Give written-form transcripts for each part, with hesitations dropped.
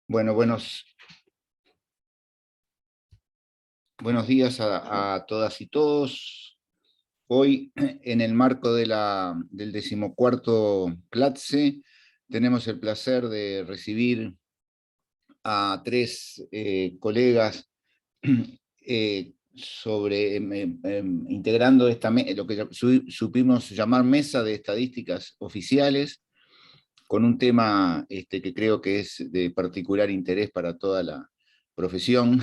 Bueno, buenos días a todas y todos. Hoy, en el marco del 14º CLATSE, tenemos el placer de recibir a tres colegas integrando lo que supimos llamar Mesa de Estadísticas Oficiales, con un tema que creo que es de particular interés para toda la profesión,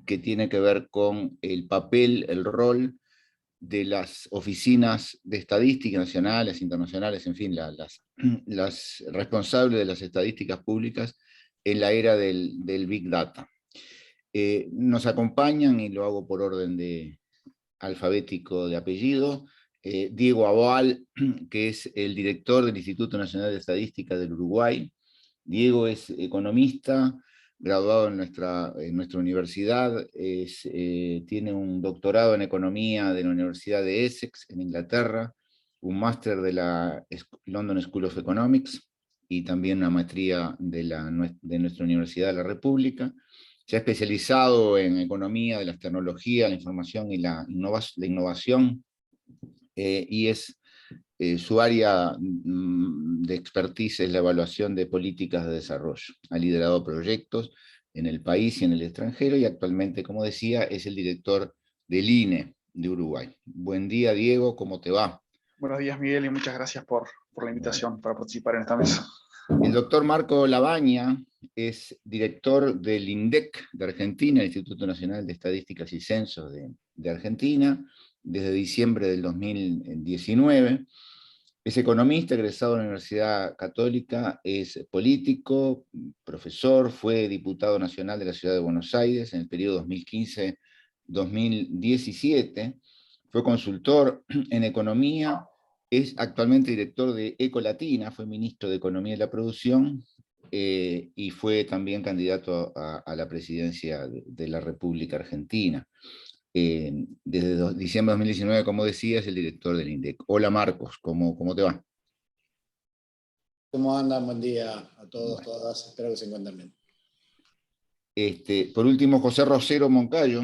que tiene que ver con el papel, el rol de las oficinas de estadística nacionales, internacionales, en fin, las responsables de las estadísticas públicas en la era del Big Data. Nos acompañan, y lo hago por orden alfabético de apellido, Diego Aboal, que es el director del Instituto Nacional de Estadística del Uruguay. Diego es economista, graduado en nuestra universidad, tiene un doctorado en economía de la Universidad de Essex, en Inglaterra, un máster de la London School of Economics, y también una maestría de nuestra Universidad de la República. Se ha especializado en economía de las tecnologías, la información y la innovación, y su área de expertise es la evaluación de políticas de desarrollo. Ha liderado proyectos en el país y en el extranjero, y actualmente, como decía, es el director del INE de Uruguay. Buen día, Diego, ¿cómo te va? Buenos días, Miguel, y muchas gracias por la invitación para participar en esta mesa. El doctor Marco Labaña es director del INDEC de Argentina, el Instituto Nacional de Estadísticas y Censos de Argentina, desde diciembre del 2019. Es economista, egresado de la Universidad Católica, es político, profesor, fue diputado nacional de la Ciudad de Buenos Aires en el periodo 2015-2017, fue consultor en economía, es actualmente director de Ecolatina, fue ministro de Economía y la Producción, y fue también candidato a la presidencia de la República Argentina. Desde diciembre de 2019, como decía, es el director del INDEC. Hola Marcos, ¿cómo te va? ¿Cómo andan? Buen día a todos, todas. Espero que se encuentren bien. Por último, José Rosero Moncayo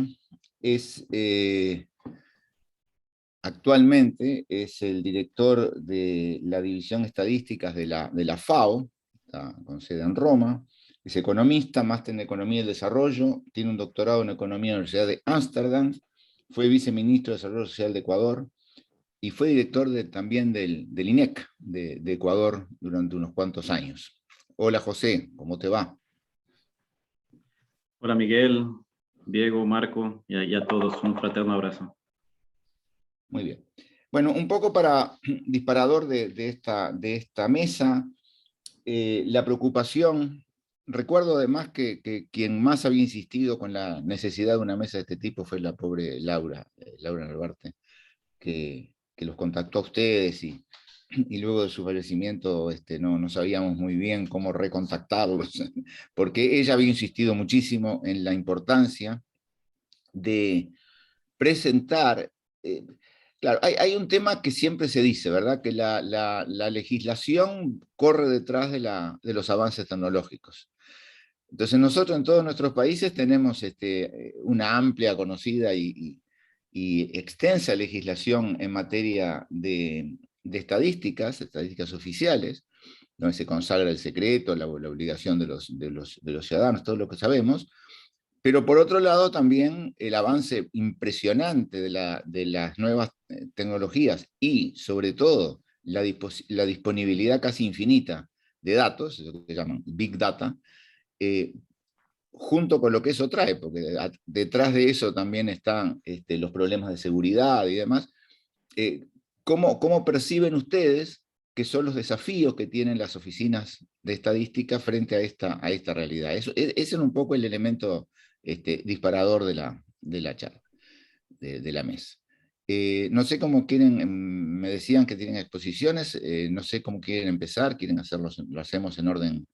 actualmente es el director de la División Estadísticas de la FAO, está con sede en Roma. Es economista, máster en Economía y el Desarrollo, tiene un doctorado en Economía en la Universidad de Ámsterdam, fue viceministro de Desarrollo Social de Ecuador, y fue director también del INEC de Ecuador durante unos cuantos años. Hola José, ¿cómo te va? Hola Miguel, Diego, Marco, y a todos un fraterno abrazo. Muy bien. Bueno, un poco para disparador de esta mesa, la preocupación. Recuerdo además que quien más había insistido con la necesidad de una mesa de este tipo fue la pobre Laura Narvarte, que los contactó a ustedes, y luego de su fallecimiento no sabíamos muy bien cómo recontactarlos, porque ella había insistido muchísimo en la importancia de presentar. Claro, hay un tema que siempre se dice, ¿verdad? Que la legislación corre detrás de los avances tecnológicos. Entonces nosotros en todos nuestros países tenemos una amplia, conocida y extensa legislación en materia de estadísticas oficiales, donde se consagra el secreto, la obligación de los ciudadanos, todo lo que sabemos. Pero por otro lado también el avance impresionante de las nuevas tecnologías, y sobre todo la disponibilidad casi infinita de datos, eso que llaman Big Data, junto con lo que eso trae, porque detrás de eso también están los problemas de seguridad y demás. ¿Cómo perciben ustedes que son los desafíos que tienen las oficinas de estadística frente a esta realidad? Ese es un poco el elemento disparador de la charla, de la mesa. No sé cómo quieren, me decían que tienen exposiciones, no sé cómo quieren empezar, quieren hacerlo, lo hacemos en orden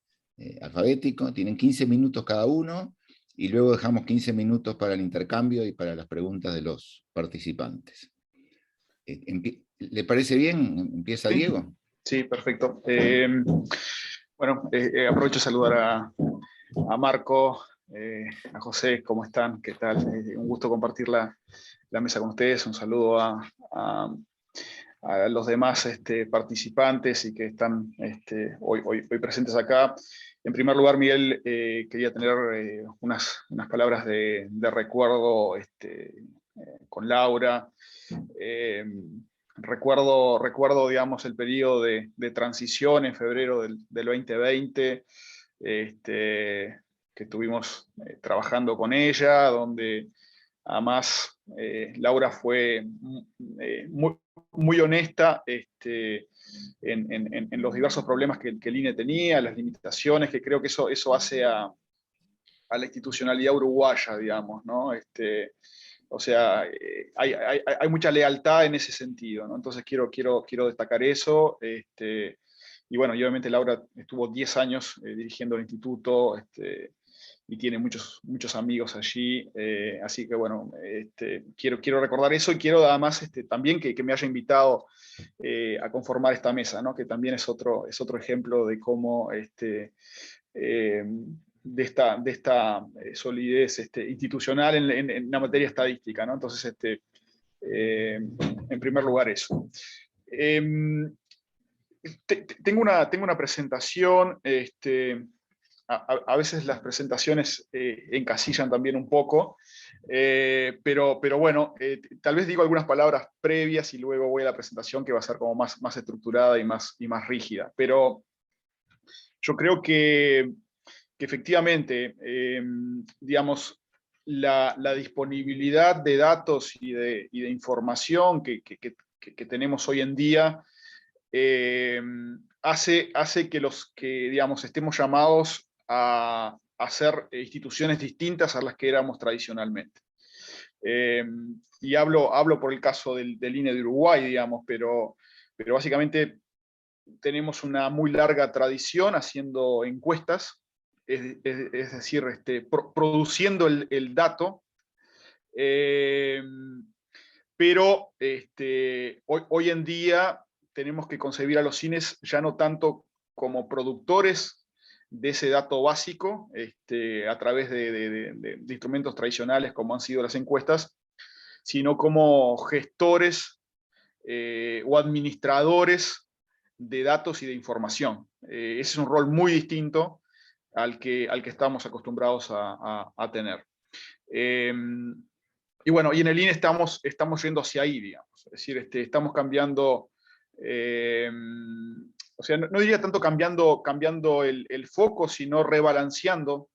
alfabético, tienen 15 minutos cada uno, y luego dejamos 15 minutos para el intercambio y para las preguntas de los participantes. ¿Le parece bien? ¿Empieza Sí. Diego? Sí, perfecto. Bueno, aprovecho a saludar a Marco, a José, ¿cómo están? ¿Qué tal? Un gusto compartir la mesa con ustedes. Un saludo a los demás participantes y que están hoy presentes acá. En primer lugar, Miguel, quería tener unas palabras de recuerdo con Laura. Recuerdo, digamos, el periodo de transición en febrero del 2020, que estuvimos trabajando con ella, donde además Laura fue muy honesta en los diversos problemas que el INE tenía, las limitaciones, que creo que eso hace a la institucionalidad uruguaya, digamos, ¿no? O sea, hay mucha lealtad en ese sentido, ¿no? Entonces quiero destacar eso. Y bueno, y obviamente Laura estuvo 10 años dirigiendo el instituto, y tiene muchos amigos allí, así que bueno, quiero recordar eso, y quiero además también que me haya invitado a conformar esta mesa, ¿no? Que también es otro ejemplo de cómo de esta solidez institucional en la materia estadística, ¿no? Entonces, en primer lugar eso. Tengo una presentación, a veces las presentaciones encasillan también un poco, pero bueno, tal vez digo algunas palabras previas y luego voy a la presentación, que va a ser como más estructurada y más rígida. Pero yo creo que efectivamente, digamos, la disponibilidad de datos y de información que tenemos hoy en día hace que digamos, estemos llamados a ser instituciones distintas a las que éramos tradicionalmente. Y hablo por el caso del INE de Uruguay, digamos, pero básicamente tenemos una muy larga tradición haciendo encuestas, es decir, produciendo el dato, pero hoy en día tenemos que concebir a los INEs ya no tanto como productores de ese dato básico, a través de instrumentos tradicionales como han sido las encuestas, sino como gestores o administradores de datos y de información. Ese es un rol muy distinto al que estamos acostumbrados a tener. Y bueno, y en el INE estamos yendo hacia ahí, digamos. Es decir, estamos cambiando, o sea, no diría tanto cambiando el foco, sino rebalanceando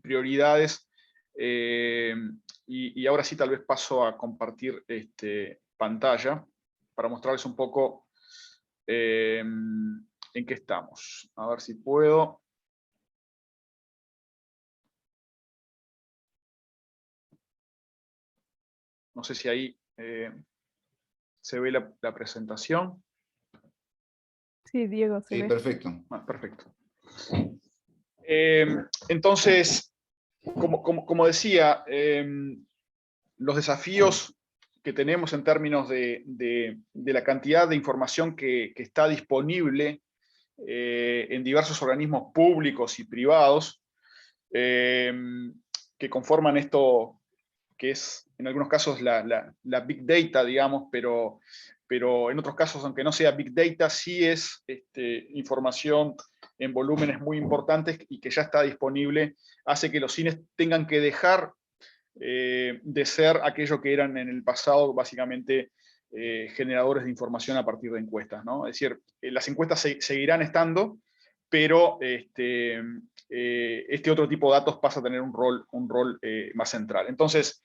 prioridades. Y ahora sí, tal vez paso a compartir pantalla para mostrarles un poco en qué estamos. A ver si puedo. No sé si ahí se ve la presentación. Sí, Diego, se Sí, ve. perfecto. Perfecto. Entonces, como decía, los desafíos que tenemos en términos de la cantidad de información que está disponible en diversos organismos públicos y privados, que conforman esto que es en algunos casos la Big Data, digamos, pero en otros casos, aunque no sea Big Data, sí es información en volúmenes muy importantes y que ya está disponible, hace que los cines tengan que dejar de ser aquello que eran en el pasado, básicamente generadores de información a partir de encuestas, ¿no? Es decir, las encuestas seguirán estando, pero este otro tipo de datos pasa a tener un rol más central. Entonces,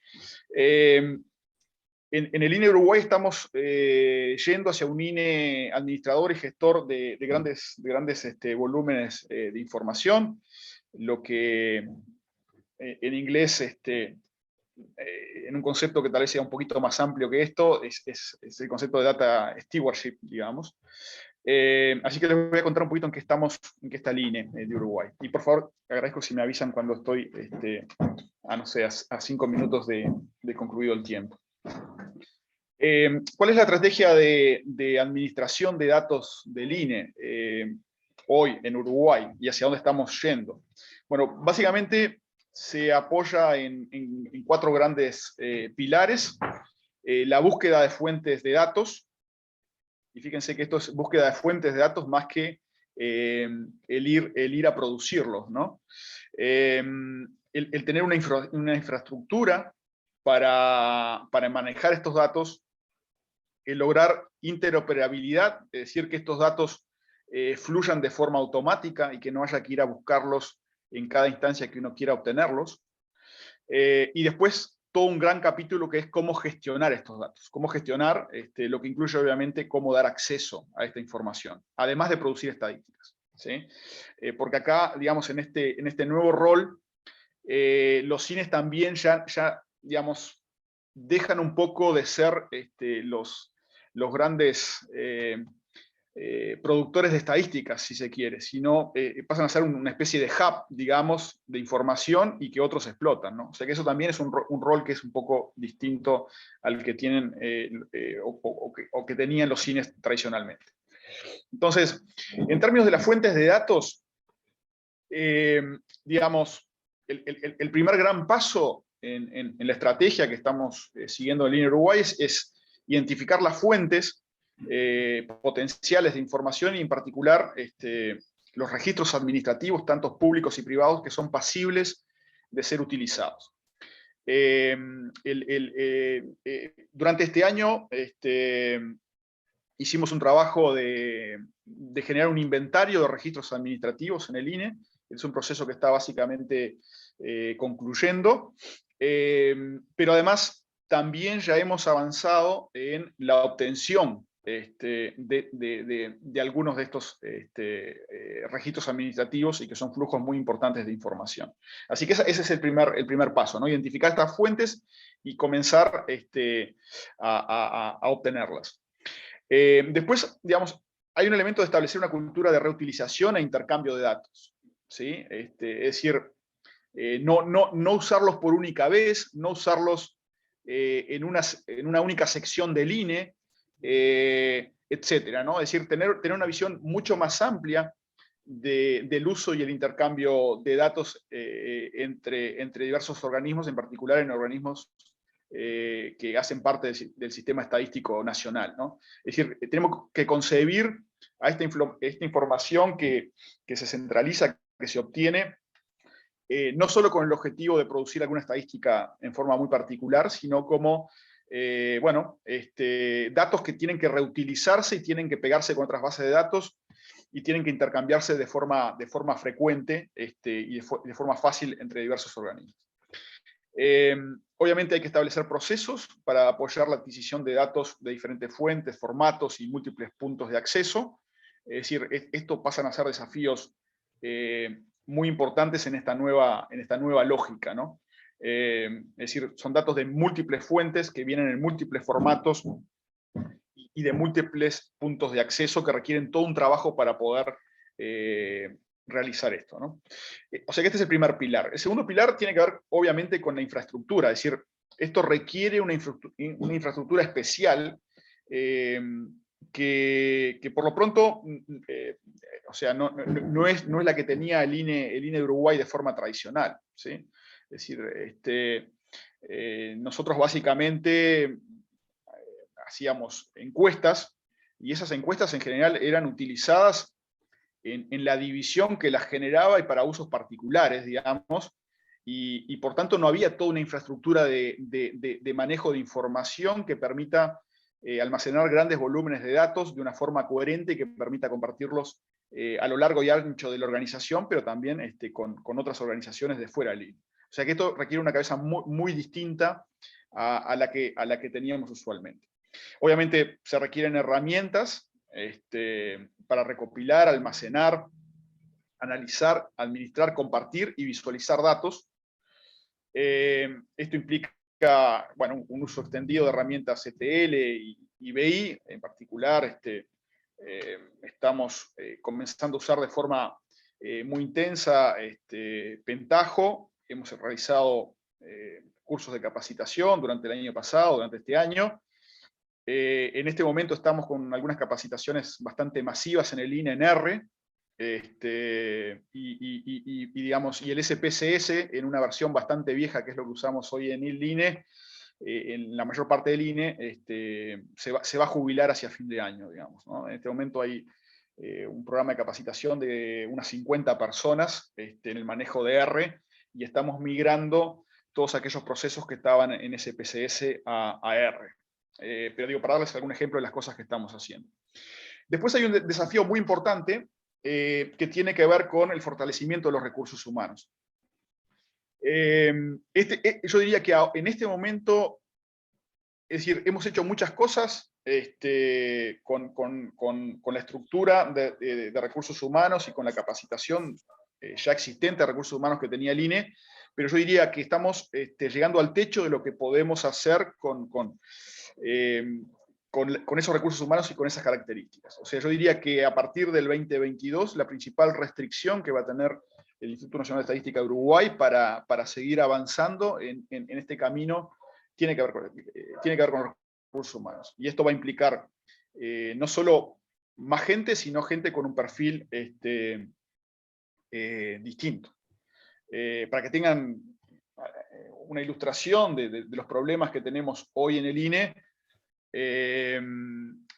en el INE Uruguay estamos yendo hacia un INE administrador y gestor de grandes volúmenes de información, lo que en inglés, en un concepto que tal vez sea un poquito más amplio que esto, es el concepto de data stewardship, digamos. Así que les voy a contar un poquito en qué estamos, en qué está el INE de Uruguay. Y por favor, agradezco si me avisan cuando estoy no sé, a 5 minutos de concluido el tiempo. ¿Cuál es la estrategia de administración de datos del INE hoy en Uruguay y hacia dónde estamos yendo? Bueno, básicamente se apoya en 4 grandes pilares. La búsqueda de fuentes de datos, y fíjense que esto es búsqueda de fuentes de datos más que el ir a producirlos, ¿no? El tener una infraestructura para manejar estos datos, el lograr interoperabilidad, es decir, que estos datos fluyan de forma automática y que no haya que ir a buscarlos en cada instancia que uno quiera obtenerlos. Y después todo un gran capítulo que es cómo gestionar estos datos, cómo gestionar, lo que incluye obviamente cómo dar acceso a esta información, además de producir estadísticas, ¿sí? Porque acá, digamos, en este nuevo rol, los cines también ya digamos, dejan un poco de ser los grandes productores de estadísticas, si se quiere, sino pasan a ser una especie de hub, digamos, de información y que otros explotan, ¿no? O sea que eso también es un rol que es un poco distinto al que tienen o que tenían los cines tradicionalmente. Entonces, en términos de las fuentes de datos, digamos, el primer gran paso en la estrategia que estamos siguiendo en Línea Uruguay es identificar las fuentes potenciales de información y en particular los registros administrativos, tanto públicos y privados, que son pasibles de ser utilizados. Durante este año hicimos un trabajo de generar un inventario de registros administrativos en el INE. Es un proceso que está básicamente concluyendo, pero además también ya hemos avanzado en la obtención de algunos de estos registros administrativos y que son flujos muy importantes de información. Así que ese es el primer paso, ¿no? Identificar estas fuentes y comenzar a obtenerlas. Después, digamos, hay un elemento de establecer una cultura de reutilización e intercambio de datos, ¿sí? Es decir, no usarlos por única vez, no usarlos en una única sección del INE, etcétera, ¿no? Es decir, tener una visión mucho más amplia del uso y el intercambio de datos entre diversos organismos, en particular en organismos que hacen parte del sistema estadístico nacional, ¿no? Es decir, tenemos que concebir a esta información que se centraliza, que se obtiene, no solo con el objetivo de producir alguna estadística en forma muy particular, sino como datos que tienen que reutilizarse y tienen que pegarse con otras bases de datos y tienen que intercambiarse de forma frecuente y de forma fácil entre diversos organismos. Obviamente hay que establecer procesos para apoyar la adquisición de datos de diferentes fuentes, formatos y múltiples puntos de acceso. Es decir, esto pasan a ser desafíos muy importantes en esta nueva lógica, ¿no? Es decir, son datos de múltiples fuentes que vienen en múltiples formatos y de múltiples puntos de acceso que requieren todo un trabajo para poder realizar esto, ¿no? O sea que este es el primer pilar. El segundo pilar tiene que ver, obviamente, con la infraestructura, es decir, esto requiere una infraestructura especial que por lo pronto, o sea, no es la que tenía el INE de Uruguay de forma tradicional, ¿sí? Es decir, nosotros básicamente hacíamos encuestas, y esas encuestas en general eran utilizadas en la división que las generaba y para usos particulares, digamos, y por tanto no había toda una infraestructura de manejo de información que permita almacenar grandes volúmenes de datos de una forma coherente y que permita compartirlos a lo largo y ancho de la organización, pero también con otras organizaciones de fuera del INE. O sea que esto requiere una cabeza muy, muy distinta a la que teníamos usualmente. Obviamente se requieren herramientas para recopilar, almacenar, analizar, administrar, compartir y visualizar datos. Esto implica un uso extendido de herramientas ETL y BI. En particular, estamos comenzando a usar de forma muy intensa Pentaho. Hemos realizado cursos de capacitación durante el año pasado, durante este año. En este momento estamos con algunas capacitaciones bastante masivas en el INE en R, digamos, y el SPSS en una versión bastante vieja, que es lo que usamos hoy en el INE, en la mayor parte del INE, se va a jubilar hacia fin de año, digamos, ¿no? En este momento hay un programa de capacitación de unas 50 personas en el manejo de R, y estamos migrando todos aquellos procesos que estaban en SPSS a R. Pero digo, para darles algún ejemplo de las cosas que estamos haciendo. Después hay un desafío muy importante que tiene que ver con el fortalecimiento de los recursos humanos. Yo diría que en este momento, es decir, hemos hecho muchas cosas con la estructura de recursos humanos y con la capacitación ya existente de recursos humanos que tenía el INE, pero yo diría que estamos llegando al techo de lo que podemos hacer con esos recursos humanos y con esas características. O sea, yo diría que a partir del 2022, la principal restricción que va a tener el Instituto Nacional de Estadística de Uruguay para seguir avanzando en este camino tiene que ver con los recursos humanos. Y esto va a implicar no solo más gente, sino gente con un perfil distinto. Para que tengan una ilustración de los problemas que tenemos hoy en el INE,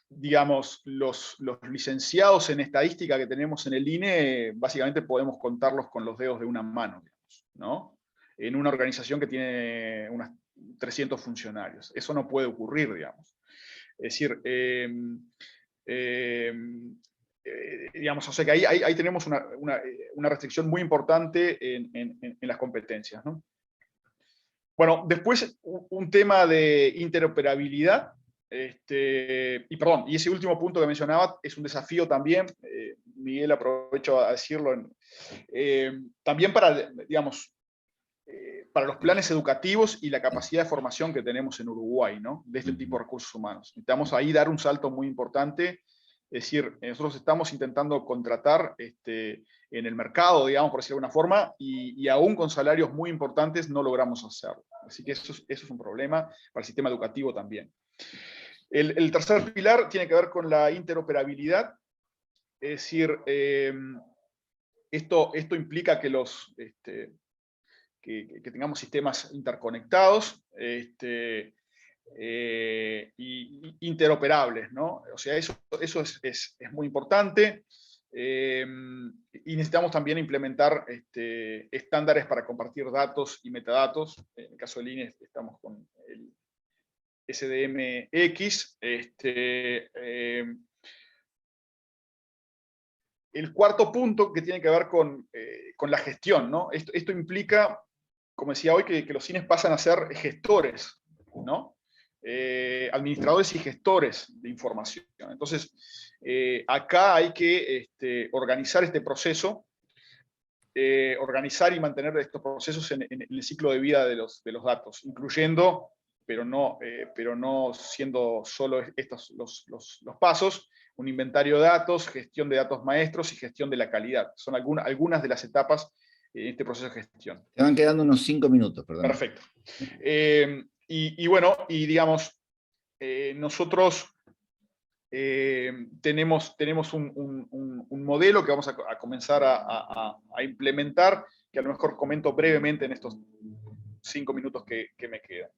digamos, los licenciados en estadística que tenemos en el INE, básicamente podemos contarlos con los dedos de una mano, digamos, ¿no? En una organización que tiene unas 300 funcionarios. Eso no puede ocurrir, digamos. Es decir, digamos, o sea que ahí tenemos una restricción muy importante en las competencias, ¿no? Bueno, después un tema de interoperabilidad. Y ese último punto que mencionaba es un desafío también, Miguel, aprovecho a decirlo, también para, digamos, para los planes educativos y la capacidad de formación que tenemos en Uruguay, ¿no? De este tipo de recursos humanos. Necesitamos ahí dar un salto muy importante, es decir, nosotros estamos intentando contratar en el mercado, digamos, por decirlo de alguna forma, y aún con salarios muy importantes no logramos hacerlo. Así que eso es un problema para el sistema educativo también. El tercer pilar tiene que ver con la interoperabilidad, es decir, esto implica que que tengamos sistemas interconectados y interoperables, ¿no? O sea, eso es muy importante. Y necesitamos también implementar estándares para compartir datos y metadatos. En el caso del INE estamos con el SDMX. El cuarto punto que tiene que ver con la gestión, ¿no? Esto implica, como decía hoy, que los INES pasan a ser gestores, ¿no? Administradores y gestores de información. Entonces, acá hay que organizar este proceso, organizar y mantener estos procesos en el ciclo de vida de los datos, incluyendo, pero no siendo solo estos los pasos, un inventario de datos, gestión de datos maestros y gestión de la calidad. Son algunas de las etapas en este proceso de gestión. Te van quedando unos 5 minutos, perdón. Perfecto. Bueno, digamos, nosotros tenemos un modelo que vamos a comenzar a implementar, que a lo mejor comento brevemente en estos 5 minutos que me quedan.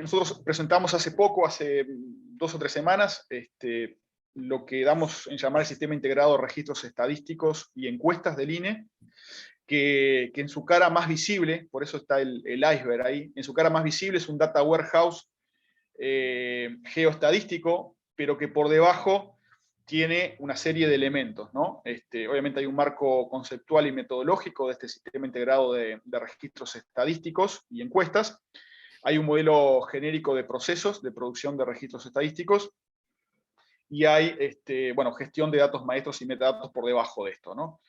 Nosotros presentamos hace 2 o 3 semanas, lo que damos en llamar el Sistema Integrado de Registros Estadísticos y Encuestas del INE, que en su cara más visible, por eso está el iceberg ahí, en su cara más visible es un data warehouse geoestadístico, pero que por debajo tiene una serie de elementos, ¿no? Obviamente hay un marco conceptual y metodológico de este sistema integrado de registros estadísticos y encuestas. Hay un modelo genérico de procesos de producción de registros estadísticos, y hay bueno, gestión de datos maestros y metadatos por debajo de esto, ¿no?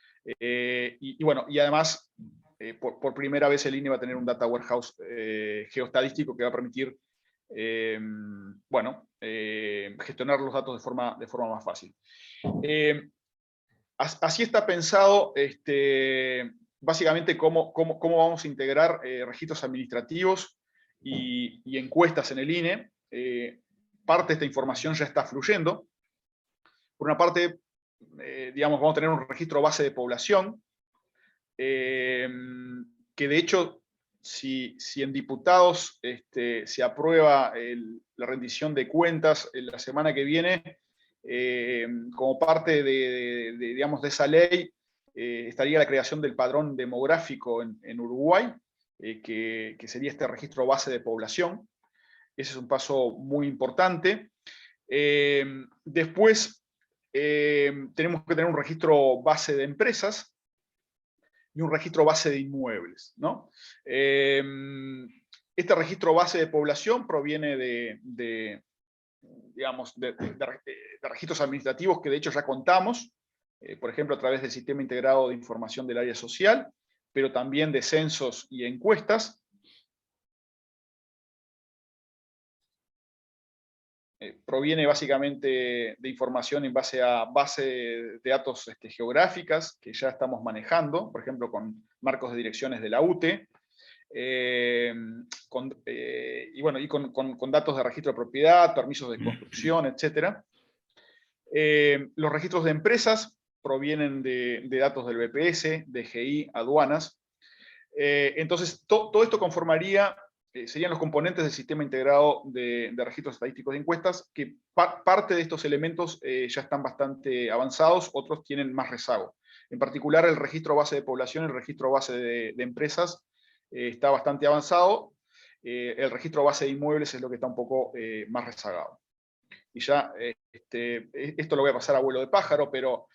Bueno, y además, por primera vez el INE va a tener un data warehouse geoestadístico que va a permitir bueno, gestionar los datos de forma más fácil. Así está pensado básicamente cómo vamos a integrar registros administrativos y encuestas en el INE. Parte de esta información ya está fluyendo. Por una parte, digamos, vamos a tener un registro base de población, que de hecho, si en diputados se aprueba la rendición de cuentas la semana que viene, como parte digamos, de esa ley, estaría la creación del padrón demográfico en Uruguay, que sería este registro base de población. Ese es un paso muy importante. Después, tenemos que tener un registro base de empresas y un registro base de inmuebles, ¿no? Este registro base de población proviene digamos, de registros administrativos que de hecho ya contamos, por ejemplo, a través del Sistema Integrado de Información del Área Social, pero también de censos y encuestas. Proviene básicamente de información en base a base de datos geográficas que ya estamos manejando, por ejemplo, con marcos de direcciones de la UTE, y bueno, con datos de registro de propiedad, permisos de construcción, etc. Los registros de empresas provienen de datos del BPS, DGI, aduanas. Entonces, todo esto conformaría, serían los componentes del Sistema Integrado de Registros Estadísticos de Encuestas, que parte de estos elementos ya están bastante avanzados, otros tienen más rezago. En particular, el registro base de población, el registro base de empresas, está bastante avanzado. El registro base de inmuebles es lo que está un poco más rezagado. Y ya, esto lo voy a pasar a vuelo de pájaro, pero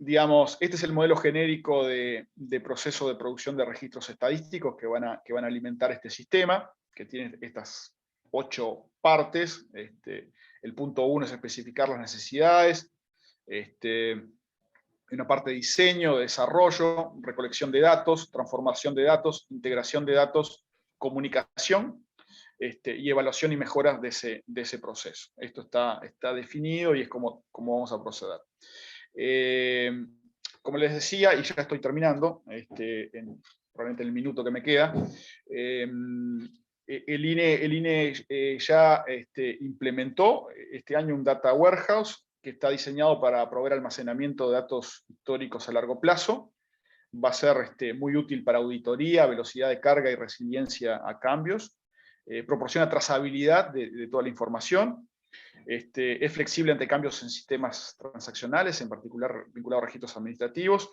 digamos, este es el modelo genérico de proceso de producción de registros estadísticos que van a alimentar este sistema, que tiene estas 8 partes. El punto 1 es especificar las necesidades. Una parte de diseño, de desarrollo, recolección de datos, transformación de datos, integración de datos, comunicación, y evaluación y mejoras de ese proceso. Esto está definido y es como vamos a proceder. Como les decía, y ya estoy terminando, probablemente el minuto que me queda, el INE ya implementó este año un Data Warehouse que está diseñado para proveer almacenamiento de datos históricos a largo plazo. Va a ser muy útil para auditoría, velocidad de carga y resiliencia a cambios. Proporciona trazabilidad de toda la información. Es flexible ante cambios en sistemas transaccionales, en particular vinculados a registros administrativos,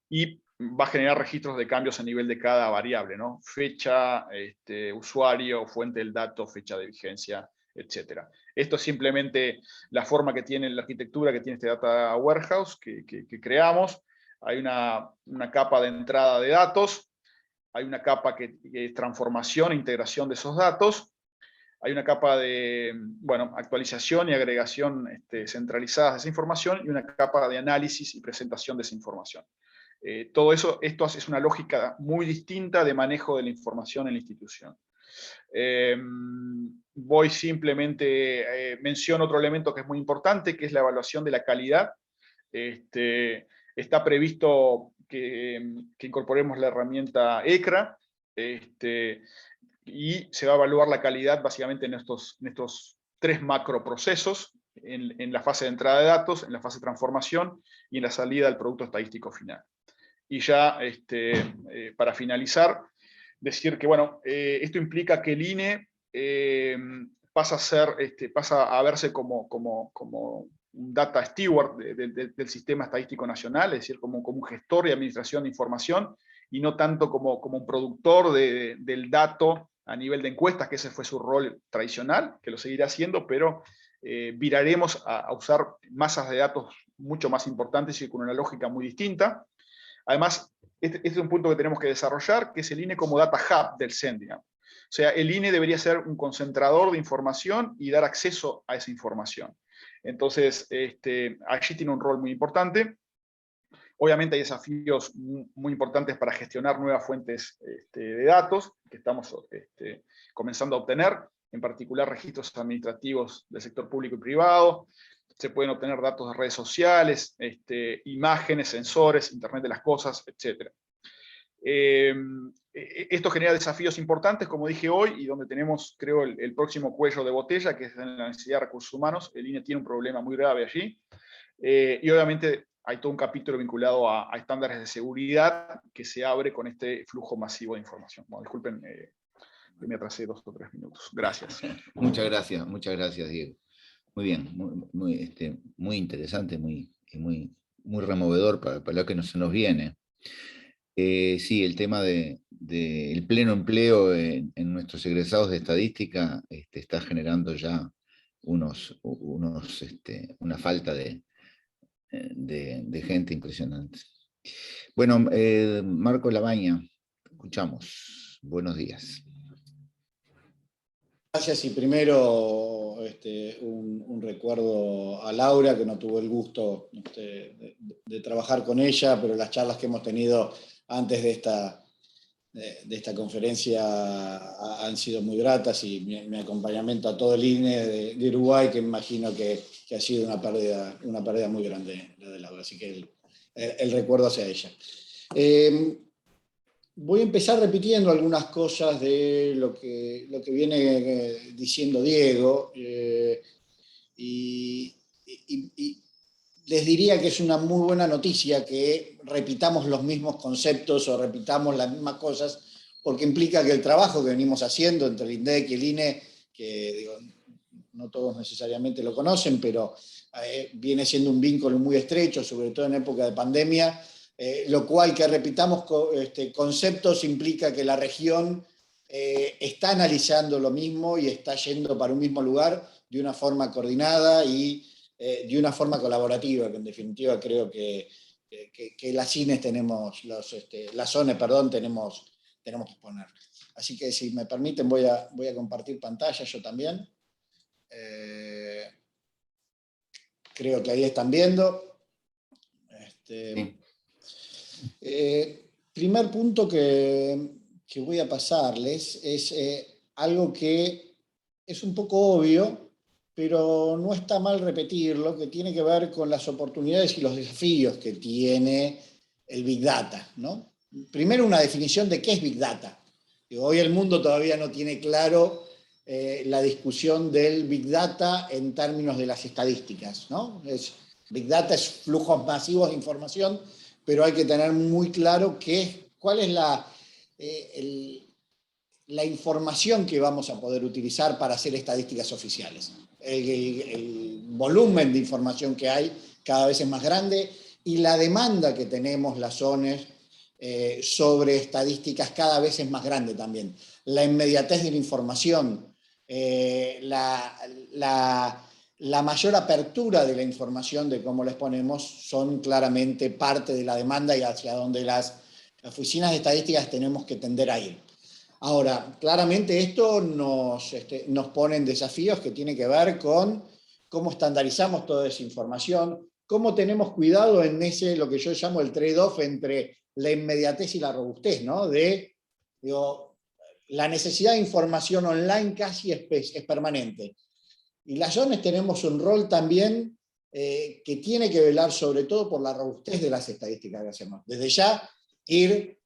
y va a generar registros de cambios a nivel de cada variable, ¿no? Fecha, usuario, fuente del dato, fecha de vigencia, etc. Esto es simplemente la forma que tiene la arquitectura que tiene este Data Warehouse que creamos. Hay una capa de entrada de datos, hay una capa que es transformación e integración de esos datos, hay una capa de actualización y agregación centralizadas de esa información, y una capa de análisis y presentación de esa información. Todo esto es una lógica muy distinta de manejo de la información en la institución. Voy simplemente, menciono otro elemento que es muy importante, que es la evaluación de la calidad. Está previsto que incorporemos la herramienta ECRA, y se va a evaluar la calidad básicamente en estos 3 macroprocesos, en la fase de entrada de datos, en la fase de transformación y en la salida del producto estadístico final. Y ya, para finalizar, decir que, bueno, esto implica que el INE pasa a verse como un data steward del sistema estadístico nacional, es decir, como un gestor de administración de información, y no tanto como un productor del dato a nivel de encuestas, que ese fue su rol tradicional, que lo seguirá haciendo, pero viraremos a usar masas de datos mucho más importantes y con una lógica muy distinta. Además, este es un punto que tenemos que desarrollar, que es el INE como data hub del CEN, digamos. O sea, el INE debería ser un concentrador de información y dar acceso a esa información. Entonces, allí tiene un rol muy importante. Obviamente hay desafíos muy importantes para gestionar nuevas fuentes de datos que estamos comenzando a obtener, en particular registros administrativos del sector público y privado. Se pueden obtener datos de redes sociales, imágenes, sensores, Internet de las cosas, etc. esto genera desafíos importantes, como dije hoy, y donde tenemos, creo, el próximo cuello de botella, que es en la necesidad de recursos humanos. El INE tiene un problema muy grave allí. Y obviamente hay todo un capítulo vinculado a estándares de seguridad que se abre con este flujo masivo de información. Bueno, disculpen que me atrasé 2 o 3 minutos. Gracias. Muchas gracias, Diego. Muy bien, muy interesante, muy removedor para lo que se nos viene. Sí, el tema del pleno empleo en nuestros egresados de estadística está generando ya una falta de gente impresionante. Bueno, Marco Labaña, escuchamos. Buenos días. Gracias, y primero un recuerdo a Laura, que no tuvo el gusto de trabajar con ella, pero las charlas que hemos tenido antes de esta conferencia han sido muy gratas, y mi acompañamiento a todo el INE de Uruguay, que imagino que ha sido una pérdida muy grande la de Laura, así que el recuerdo hacia ella. Voy a empezar repitiendo algunas cosas de lo que viene diciendo Diego, y les diría que es una muy buena noticia que repitamos los mismos conceptos o repitamos las mismas cosas, porque implica que el trabajo que venimos haciendo entre el INDEC y el INE, que digo, no todos necesariamente lo conocen, pero viene siendo un vínculo muy estrecho, sobre todo en época de pandemia, lo cual que repitamos conceptos implica que la región está analizando lo mismo y está yendo para un mismo lugar de una forma coordinada y de una forma colaborativa, que en definitiva creo que las INES tenemos, las ONE, perdón, tenemos que poner. Así que si me permiten voy a compartir pantalla yo también. Creo que ahí están viendo. Sí. Primer punto que voy a pasarles es algo que es un poco obvio, pero no está mal repetirlo, que tiene que ver con las oportunidades y los desafíos que tiene el Big Data, ¿no? Primero, una definición de qué es Big Data. Hoy el mundo todavía no tiene claro la discusión del Big Data en términos de las estadísticas, ¿no? Big Data es flujos masivos de información, pero hay que tener muy claro cuál es la información que vamos a poder utilizar para hacer estadísticas oficiales. El volumen de información que hay cada vez es más grande, y la demanda que tenemos las ONES sobre estadísticas cada vez es más grande también. La inmediatez de la información, la mayor apertura de la información de cómo les ponemos son claramente parte de la demanda y hacia donde las oficinas de estadísticas tenemos que tender a ir. Ahora, claramente esto nos pone en desafíos que tienen que ver con cómo estandarizamos toda esa información, cómo tenemos cuidado en lo que yo llamo el trade-off entre la inmediatez y la robustez, ¿no? La necesidad de información online casi es permanente. Y las ONES tenemos un rol también que tiene que velar sobre todo por la robustez de las estadísticas que hacemos. Desde ya ir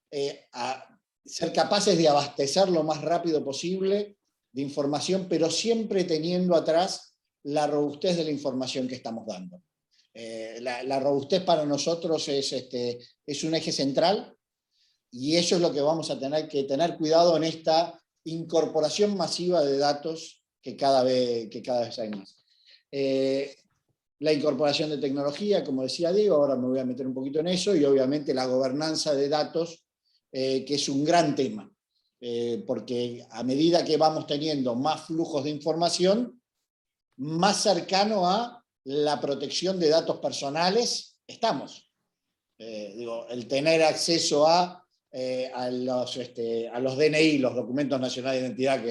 a ser capaces de abastecer lo más rápido posible de información, pero siempre teniendo atrás la robustez de la información que estamos dando. La robustez para nosotros es un eje central, y eso es lo que vamos a tener que tener cuidado en esta incorporación masiva de datos que cada vez hay más. La incorporación de tecnología, como decía Diego, ahora me voy a meter un poquito en eso, y obviamente la gobernanza de datos, que es un gran tema, porque a medida que vamos teniendo más flujos de información, más cercano a la protección de datos personales estamos. El tener acceso a los DNI, los documentos nacionales de identidad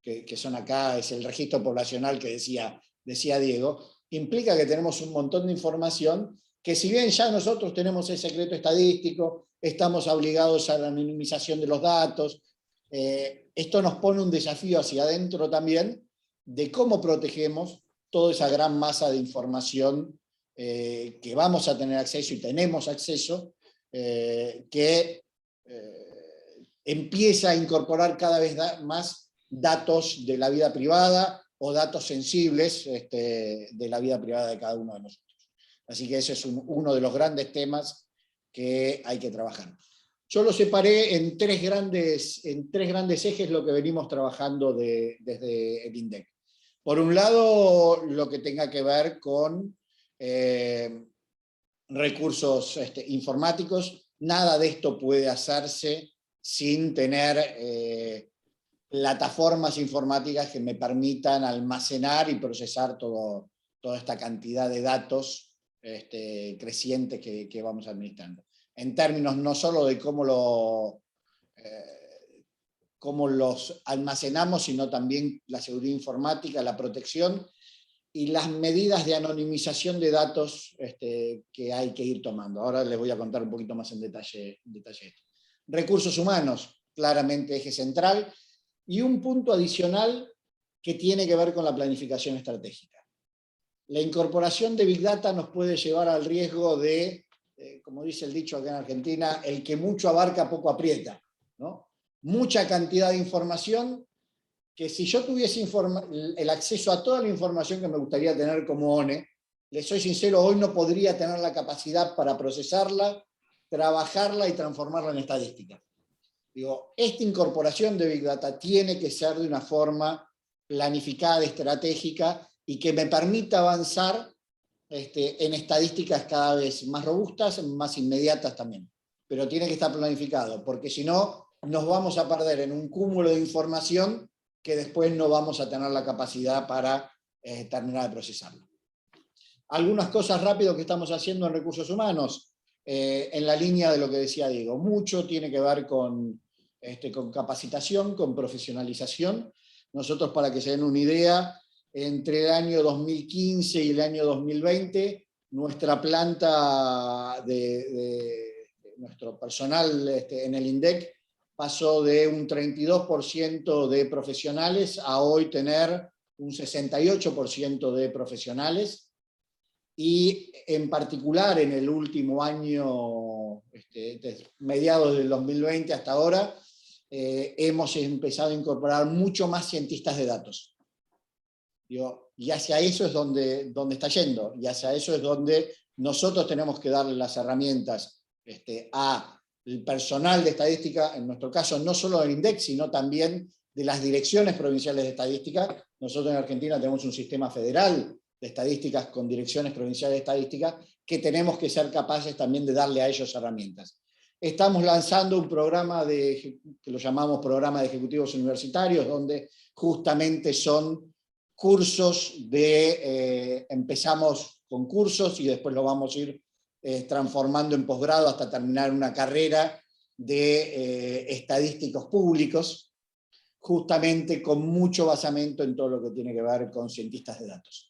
que son acá, es el registro poblacional que decía Diego, implica que tenemos un montón de información que, si bien ya nosotros tenemos el secreto estadístico, estamos obligados a la anonimización de los datos, esto nos pone un desafío hacia adentro también de cómo protegemos toda esa gran masa de información que vamos a tener acceso y tenemos acceso, que empieza a incorporar cada vez más datos de la vida privada o datos sensibles de la vida privada de cada uno de nosotros. Así que ese es uno de los grandes temas que hay que trabajar. Yo lo separé en tres grandes ejes lo que venimos trabajando desde el INDEC. Por un lado, lo que tenga que ver con recursos informáticos. Nada de esto puede hacerse sin tener plataformas informáticas que me permitan almacenar y procesar toda esta cantidad de datos crecientes que vamos administrando. En términos no solo de cómo los almacenamos, sino también la seguridad informática, la protección y las medidas de anonimización de datos que hay que ir tomando. Ahora les voy a contar un poquito más en detalle esto. Recursos humanos, claramente eje central, y un punto adicional que tiene que ver con la planificación estratégica. La incorporación de Big Data nos puede llevar al riesgo de, como dice el dicho acá en Argentina, el que mucho abarca poco aprieta, ¿no? Mucha cantidad de información que si yo tuviese el acceso a toda la información que me gustaría tener como ONE, les soy sincero, hoy no podría tener la capacidad para procesarla, trabajarla y transformarla en estadística. Digo, esta incorporación de Big Data tiene que ser de una forma planificada, estratégica, y que me permita avanzar en estadísticas cada vez más robustas, más inmediatas también. Pero tiene que estar planificado, porque si no, nos vamos a perder en un cúmulo de información que después no vamos a tener la capacidad para terminar de procesarla. Algunas cosas rápido que estamos haciendo en recursos humanos, en la línea de lo que decía Diego. Mucho tiene que ver con capacitación, con profesionalización. Nosotros, para que se den una idea, entre el año 2015 y el año 2020, nuestra planta nuestro personal en el INDEC pasó de un 32% de profesionales a hoy tener un 68% de profesionales, y en particular en el último año, mediados del 2020 hasta ahora, hemos empezado a incorporar mucho más cientistas de datos. Y hacia eso es donde está yendo, y hacia eso es donde nosotros tenemos que darle las herramientas al personal de estadística, en nuestro caso no solo del INDEC, sino también de las direcciones provinciales de estadística. Nosotros en Argentina tenemos un sistema federal de estadísticas con direcciones provinciales de estadística, que tenemos que ser capaces también de darle a ellos herramientas. Estamos lanzando un programa que lo llamamos Programa de Ejecutivos Universitarios, donde justamente son cursos empezamos con cursos y después lo vamos a ir transformando en posgrado hasta terminar una carrera de estadísticos públicos, justamente con mucho basamento en todo lo que tiene que ver con cientistas de datos.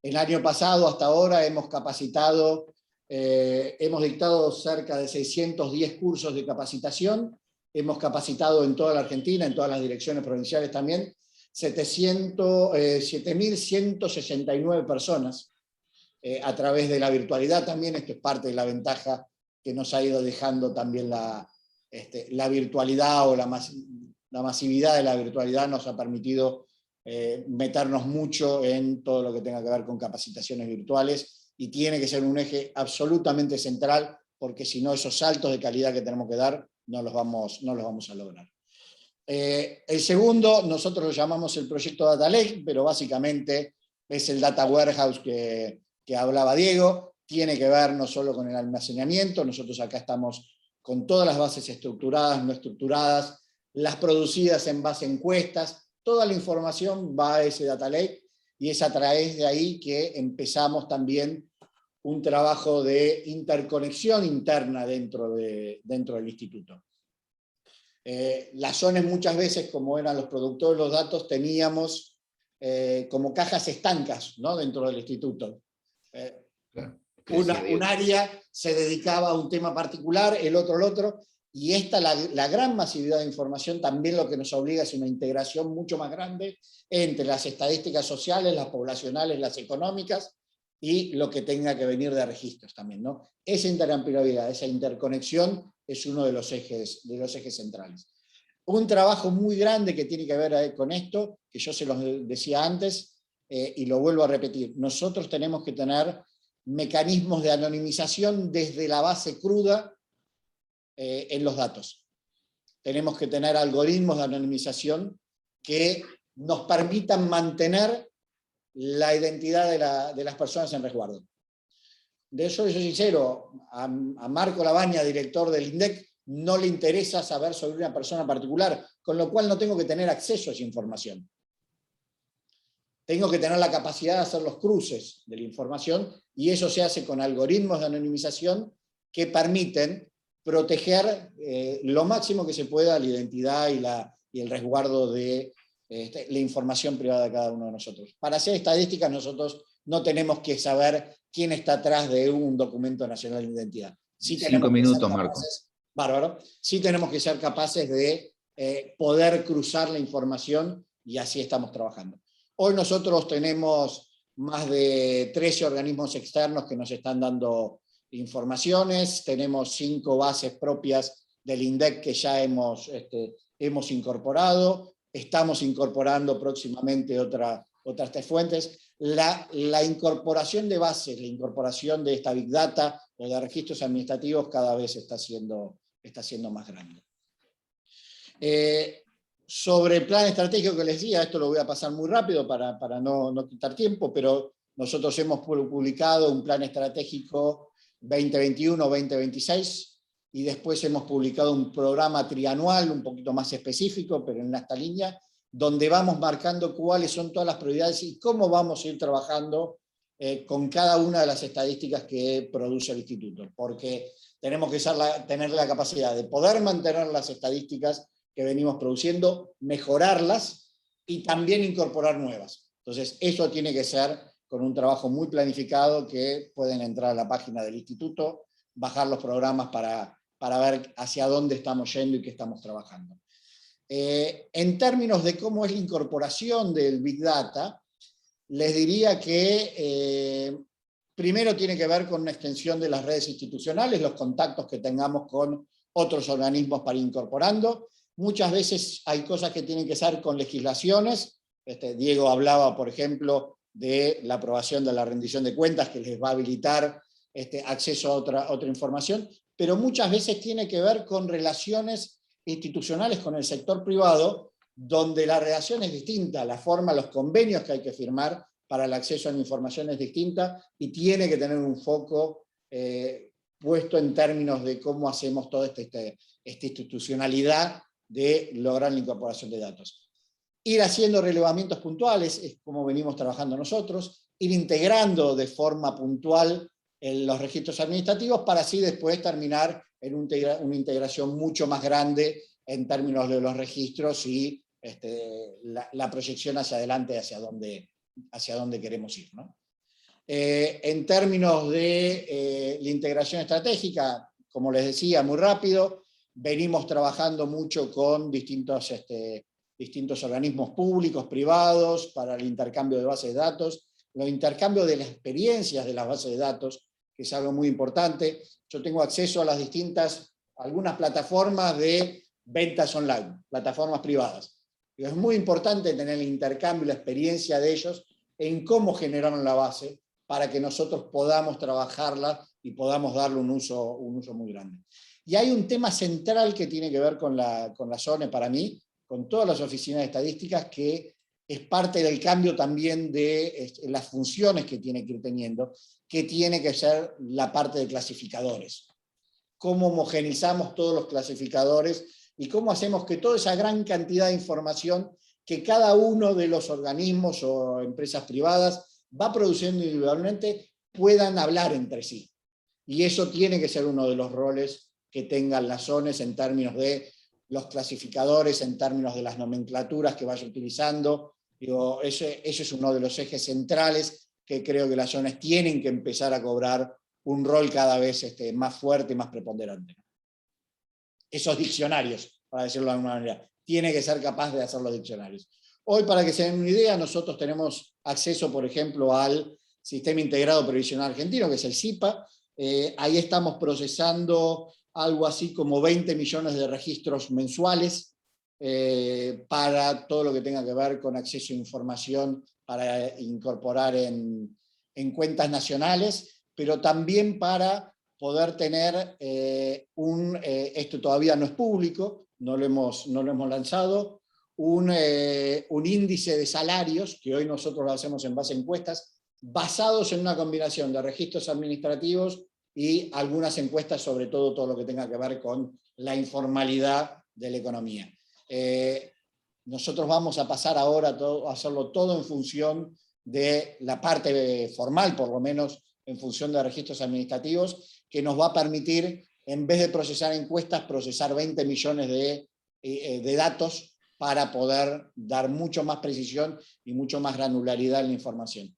El año pasado hasta ahora hemos capacitado, hemos dictado cerca de 610 cursos de capacitación, hemos capacitado en toda la Argentina, en todas las direcciones provinciales también, 7.169 personas a través de la virtualidad también. Esto es parte de la ventaja que nos ha ido dejando también la virtualidad, o la masividad de la virtualidad nos ha permitido meternos mucho en todo lo que tenga que ver con capacitaciones virtuales, y tiene que ser un eje absolutamente central, porque si no, esos saltos de calidad que tenemos que dar no los vamos a lograr. El segundo, nosotros lo llamamos el proyecto Data Lake, pero básicamente es el Data Warehouse que hablaba Diego. Tiene que ver no solo con el almacenamiento, nosotros acá estamos con todas las bases estructuradas, no estructuradas, las producidas en base a encuestas, toda la información va a ese Data Lake, y es a través de ahí que empezamos también un trabajo de interconexión interna dentro del instituto. Las ONES muchas veces, como eran los productores de los datos, teníamos como cajas estancas, ¿no?, dentro del instituto. Un área se dedicaba a un tema particular, el otro al otro, y la gran masividad de información también lo que nos obliga es una integración mucho más grande entre las estadísticas sociales, las poblacionales, las económicas, y lo que tenga que venir de registros también, ¿no? Esa interoperabilidad, esa interconexión es uno de los ejes centrales. Un trabajo muy grande que tiene que ver con esto, que yo se los decía antes, y lo vuelvo a repetir, nosotros tenemos que tener mecanismos de anonimización desde la base cruda en los datos. Tenemos que tener algoritmos de anonimización que nos permitan mantener la identidad de las personas en resguardo. De eso yo soy sincero, a Marco Labaña, director del INDEC, no le interesa saber sobre una persona particular, con lo cual no tengo que tener acceso a esa información. Tengo que tener la capacidad de hacer los cruces de la información, y eso se hace con algoritmos de anonimización que permiten proteger lo máximo que se pueda la identidad y el resguardo de la información privada de cada uno de nosotros. Para hacer estadísticas nosotros no tenemos que saber quién está atrás de un documento nacional de identidad. Sí 5 minutos, Marco. Bárbaro. Sí tenemos que ser capaces de poder cruzar la información, y así estamos trabajando. Hoy nosotros tenemos más de 13 organismos externos que nos están dando informaciones, tenemos 5 bases propias del INDEC que ya hemos incorporado, estamos incorporando próximamente otras fuentes. La incorporación de bases, la incorporación de esta Big Data o de registros administrativos cada vez está siendo más grande. Sobre el plan estratégico que les decía, esto lo voy a pasar muy rápido para no quitar tiempo, pero nosotros hemos publicado un plan estratégico 2021-2026, y después hemos publicado un programa trianual un poquito más específico, pero en esta línea, donde vamos marcando cuáles son todas las prioridades y cómo vamos a ir trabajando con cada una de las estadísticas que produce el Instituto, porque tenemos que tener la capacidad de poder mantener las estadísticas que venimos produciendo, mejorarlas y también incorporar nuevas. Entonces, eso tiene que ser con un trabajo muy planificado, que pueden entrar a la página del Instituto, bajar los programas para ver hacia dónde estamos yendo y qué estamos trabajando. En términos de cómo es la incorporación del Big Data, les diría que primero tiene que ver con una extensión de las redes institucionales, los contactos que tengamos con otros organismos para ir incorporando. Muchas veces hay cosas que tienen que ser con legislaciones. Diego hablaba, por ejemplo, de la aprobación de la rendición de cuentas, que les va a habilitar acceso a otra información, pero muchas veces tiene que ver con relaciones institucionales con el sector privado, donde la relación es distinta, la forma, los convenios que hay que firmar para el acceso a la información es distinta, y tiene que tener un foco puesto en términos de cómo hacemos toda esta institucionalidad de lograr la incorporación de datos. Ir haciendo relevamientos puntuales es como venimos trabajando nosotros, ir integrando de forma puntual los registros administrativos, para así después terminar en una integración mucho más grande en términos de los registros y la proyección hacia adelante, hacia dónde queremos ir, ¿no? En términos de la integración estratégica, como les decía, muy rápido, venimos trabajando mucho con distintos organismos públicos, privados, para el intercambio de bases de datos, los intercambios de las experiencias de las bases de datos, que es algo muy importante. Yo tengo acceso a las algunas plataformas de ventas online, plataformas privadas. Y es muy importante tener el intercambio, la experiencia de ellos en cómo generaron la base, para que nosotros podamos trabajarla y podamos darle un uso muy grande. Y hay un tema central que tiene que ver con la SONE para mí, con todas las oficinas de estadísticas, que es parte del cambio también de las funciones que tiene que ir teniendo, que tiene que ser la parte de clasificadores. Cómo homogenizamos todos los clasificadores y cómo hacemos que toda esa gran cantidad de información que cada uno de los organismos o empresas privadas va produciendo individualmente puedan hablar entre sí. Y eso tiene que ser uno de los roles que tengan las zonas en términos de los clasificadores, en términos de las nomenclaturas que vaya utilizando. Digo, ese es uno de los ejes centrales que creo que las zonas tienen que empezar a cobrar un rol cada vez más fuerte y más preponderante. Esos diccionarios, para decirlo de alguna manera, tiene que ser capaz de hacer los diccionarios. Hoy, para que se den una idea, nosotros tenemos acceso, por ejemplo, al Sistema Integrado Previsional Argentino, que es el SIPA. Ahí estamos procesando algo así como 20 millones de registros mensuales, para todo lo que tenga que ver con acceso a información para incorporar en cuentas nacionales, pero también para poder tener esto todavía no es público, no lo hemos lanzado, un índice de salarios, que hoy nosotros lo hacemos en base a encuestas, basados en una combinación de registros administrativos y algunas encuestas, sobre todo lo que tenga que ver con la informalidad de la economía. Nosotros vamos a pasar ahora a hacerlo todo en función de la parte formal, por lo menos en función de registros administrativos, que nos va a permitir, en vez de procesar encuestas, procesar 20 millones de datos para poder dar mucho más precisión y mucho más granularidad en la información.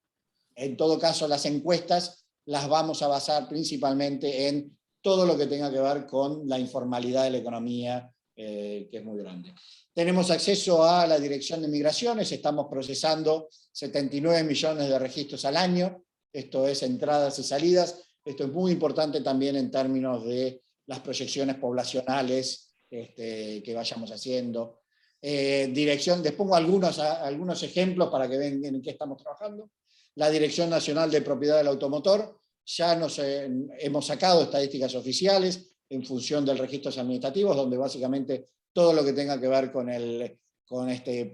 En todo caso, las encuestas las vamos a basar principalmente en todo lo que tenga que ver con la informalidad de la economía, que es muy grande. Tenemos acceso a la Dirección de Migraciones, estamos procesando 79 millones de registros al año, esto es entradas y salidas, esto es muy importante también en términos de las proyecciones poblacionales que vayamos haciendo. Les pongo algunos ejemplos para que vean en qué estamos trabajando. La Dirección Nacional de Propiedad del Automotor, ya hemos sacado estadísticas oficiales en función de registros administrativos, donde básicamente todo lo que tenga que ver con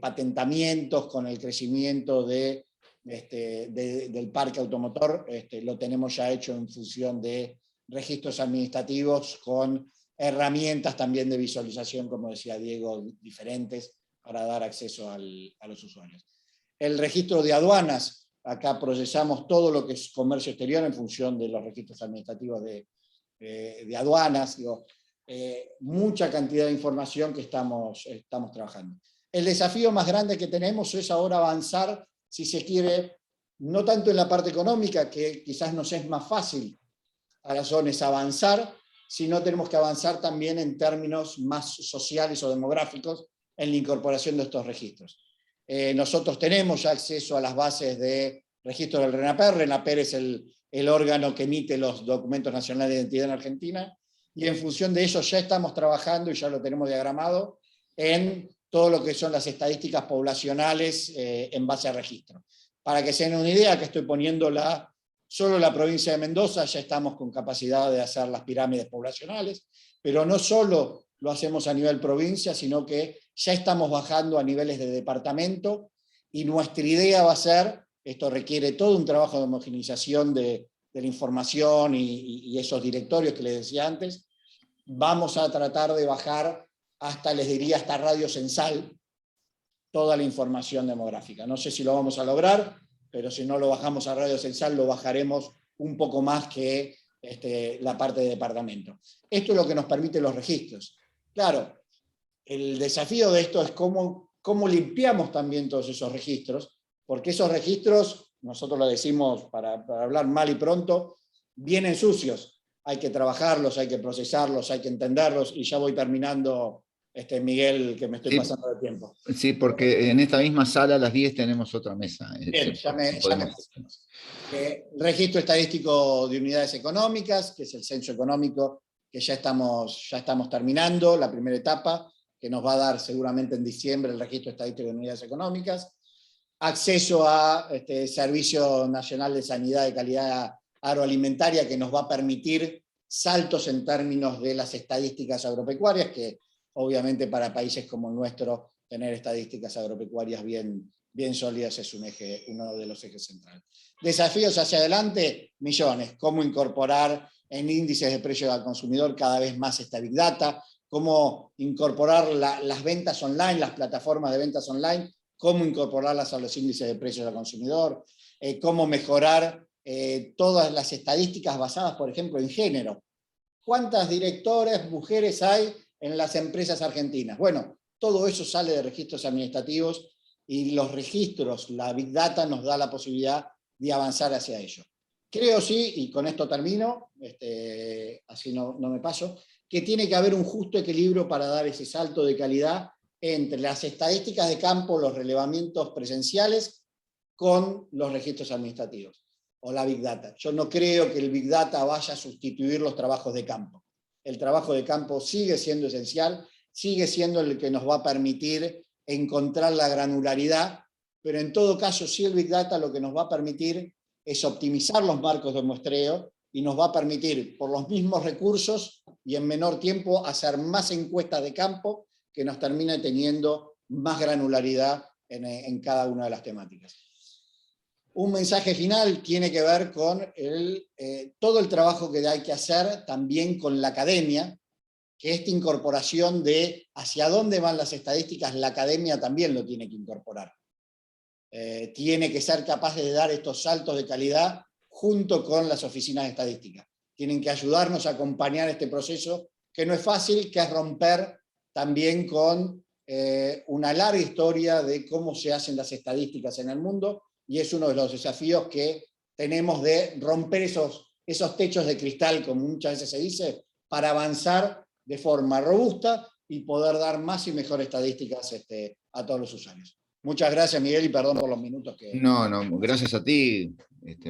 patentamientos, con el crecimiento del parque automotor, lo tenemos ya hecho en función de registros administrativos con herramientas también de visualización, como decía Diego, diferentes para dar acceso a los usuarios. El registro de aduanas, acá procesamos todo lo que es comercio exterior en función de los registros administrativos de aduanas, mucha cantidad de información que estamos trabajando. El desafío más grande que tenemos es ahora avanzar, si se quiere, no tanto en la parte económica, que quizás nos es más fácil a las zonas avanzar, sino tenemos que avanzar también en términos más sociales o demográficos en la incorporación de estos registros. Nosotros tenemos ya acceso a las bases de registro del RENAPER. RENAPER es el órgano que emite los documentos nacionales de identidad en Argentina, y en función de eso ya estamos trabajando, y ya lo tenemos diagramado, en todo lo que son las estadísticas poblacionales en base a registro. Para que se den una idea, que estoy poniendo solo la provincia de Mendoza, ya estamos con capacidad de hacer las pirámides poblacionales, pero no solo lo hacemos a nivel provincia, sino que ya estamos bajando a niveles de departamento, y nuestra idea va a ser, esto requiere todo un trabajo de homogeneización de la información y esos directorios que les decía antes, vamos a tratar de bajar hasta, les diría, hasta radio censal, toda la información demográfica. No sé si lo vamos a lograr, pero si no lo bajamos a radio censal, lo bajaremos un poco más que la parte de departamento. Esto es lo que nos permite los registros. Claro, el desafío de esto es cómo limpiamos también todos esos registros, porque esos registros, nosotros lo decimos para hablar mal y pronto, vienen sucios. Hay que trabajarlos, hay que procesarlos, hay que entenderlos, y ya voy terminando, Miguel, que me estoy pasando de tiempo. Sí, porque en esta misma sala a las 10 tenemos otra mesa. Bien, registro estadístico de unidades económicas, que es el censo económico, que ya estamos terminando, la primera etapa, que nos va a dar seguramente en diciembre el registro estadístico de unidades económicas. Acceso a Servicio Nacional de Sanidad de Calidad Agroalimentaria, que nos va a permitir saltos en términos de las estadísticas agropecuarias, que obviamente para países como el nuestro, tener estadísticas agropecuarias bien sólidas es uno de los ejes centrales. Desafíos hacia adelante, millones. Cómo incorporar en índices de precios al consumidor cada vez más esta Big Data, cómo incorporar las ventas online, las plataformas de ventas online, cómo incorporarlas a los índices de precios al consumidor, cómo mejorar todas las estadísticas basadas, por ejemplo, en género. ¿Cuántas directoras mujeres hay en las empresas argentinas? Bueno, todo eso sale de registros administrativos, y los registros, la Big Data, nos da la posibilidad de avanzar hacia ello. Creo sí, y con esto termino, así no me paso, que tiene que haber un justo equilibrio para dar ese salto de calidad entre las estadísticas de campo, los relevamientos presenciales, con los registros administrativos, o la Big Data. Yo no creo que el Big Data vaya a sustituir los trabajos de campo. El trabajo de campo sigue siendo esencial, sigue siendo el que nos va a permitir encontrar la granularidad, pero en todo caso sí el Big Data lo que nos va a permitir es optimizar los marcos de muestreo y nos va a permitir, por los mismos recursos y en menor tiempo, hacer más encuestas de campo que nos termine teniendo más granularidad en cada una de las temáticas. Un mensaje final tiene que ver con todo el trabajo que hay que hacer también con la academia, que esta incorporación de hacia dónde van las estadísticas, la academia también lo tiene que incorporar. Tiene que ser capaz de dar estos saltos de calidad junto con las oficinas de estadística. Tienen que ayudarnos a acompañar este proceso, que no es fácil, que es romper también con una larga historia de cómo se hacen las estadísticas en el mundo, y es uno de los desafíos que tenemos de romper esos techos de cristal, como muchas veces se dice, para avanzar de forma robusta y poder dar más y mejores estadísticas a todos los usuarios. Muchas gracias, Miguel, y perdón por los minutos que... No, gracias a ti,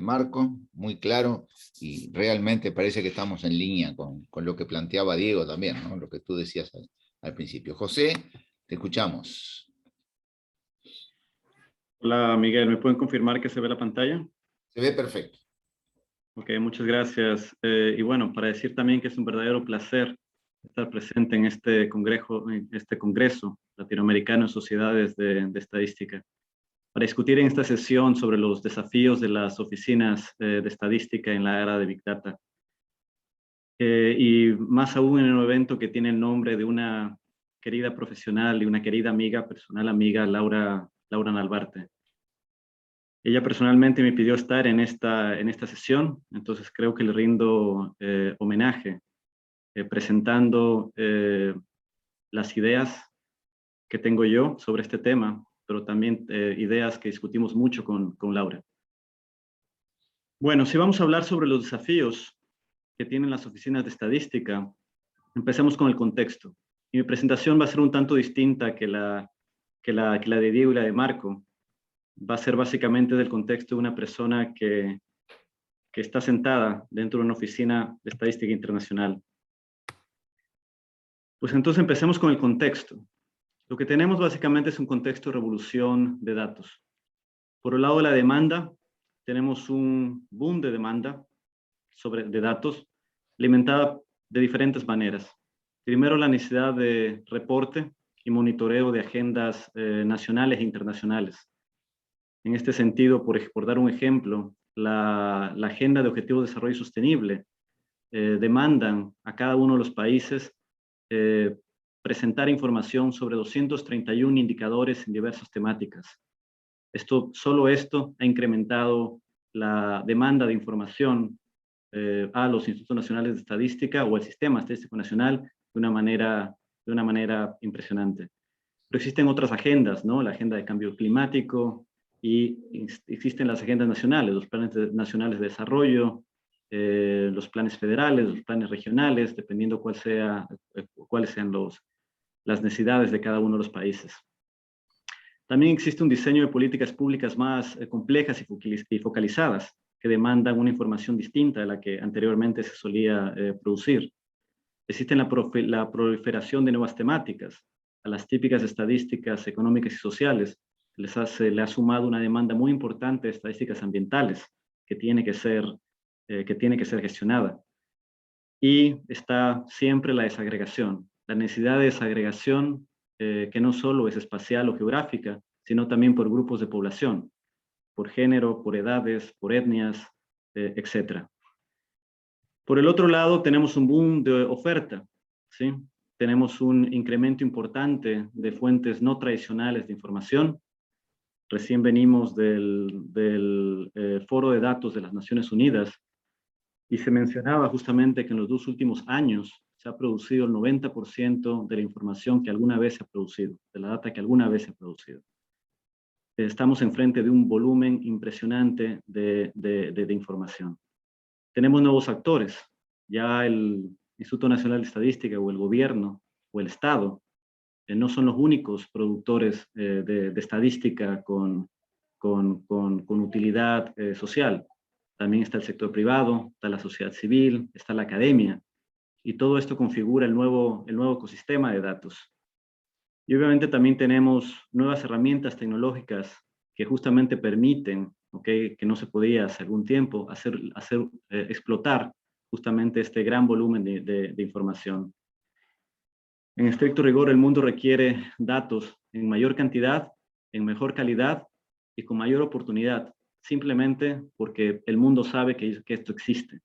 Marco, muy claro, y realmente parece que estamos en línea con lo que planteaba Diego también, ¿no? Lo que tú decías al principio. José, te escuchamos. Hola Miguel, ¿me pueden confirmar que se ve la pantalla? Se ve perfecto. Ok, muchas gracias. Y bueno, para decir también que es un verdadero placer estar presente en este congreso latinoamericano en sociedades de estadística, para discutir en esta sesión sobre los desafíos de las oficinas de estadística en la era de Big Data. Y más aún en un evento que tiene el nombre de una querida profesional y una querida amiga, personal amiga, Laura Nalbarte. Ella personalmente me pidió estar en esta sesión, entonces creo que le rindo homenaje presentando las ideas que tengo yo sobre este tema, pero también ideas que discutimos mucho con Laura. Bueno, si vamos a hablar sobre los desafíos que tienen las oficinas de estadística, empecemos con el contexto. Y mi presentación va a ser un tanto distinta que la de Diego y la de Marco. Va a ser básicamente del contexto de una persona que está sentada dentro de una oficina de estadística internacional. Pues entonces empecemos con el contexto. Lo que tenemos básicamente es un contexto de revolución de datos. Por el lado de la demanda, tenemos un boom de demanda de datos, alimentada de diferentes maneras. Primero, la necesidad de reporte y monitoreo de agendas nacionales e internacionales. En este sentido, por dar un ejemplo, la Agenda de Objetivos de Desarrollo Sostenible demandan a cada uno de los países presentar información sobre 231 indicadores en diversas temáticas. Solo esto ha incrementado la demanda de información a los Institutos Nacionales de Estadística o al Sistema Estadístico Nacional de una manera impresionante. Pero existen otras agendas, ¿no? La agenda de cambio climático, y existen las agendas nacionales, los planes nacionales de desarrollo, los planes federales, los planes regionales, dependiendo cuáles sean las necesidades de cada uno de los países. También existe un diseño de políticas públicas más complejas y focalizadas, que demandan una información distinta de la que anteriormente se solía producir. Existe la proliferación de nuevas temáticas. A las típicas estadísticas económicas y sociales le ha sumado una demanda muy importante de estadísticas ambientales que tiene que ser gestionada. Y está siempre la desagregación, la necesidad de desagregación que no solo es espacial o geográfica, sino también por grupos de población, por género, por edades, por etnias, etc. Por el otro lado, tenemos un boom de oferta, ¿sí? Tenemos un incremento importante de fuentes no tradicionales de información. Recién venimos del Foro de Datos de las Naciones Unidas, y se mencionaba justamente que en los 2 últimos años se ha producido el 90% de la información que alguna vez se ha producido, de la data que alguna vez se ha producido. Estamos enfrente de un volumen impresionante de información. Tenemos nuevos actores. Ya el Instituto Nacional de Estadística o el gobierno o el Estado no son los únicos productores de estadística con utilidad social. También está el sector privado, está la sociedad civil, está la academia, y todo esto configura el nuevo ecosistema de datos. Y obviamente también tenemos nuevas herramientas tecnológicas que justamente permiten, ¿okay?, que no se podía hace algún tiempo, explotar justamente este gran volumen de información. En estricto rigor, el mundo requiere datos en mayor cantidad, en mejor calidad y con mayor oportunidad, simplemente porque el mundo sabe que esto existe.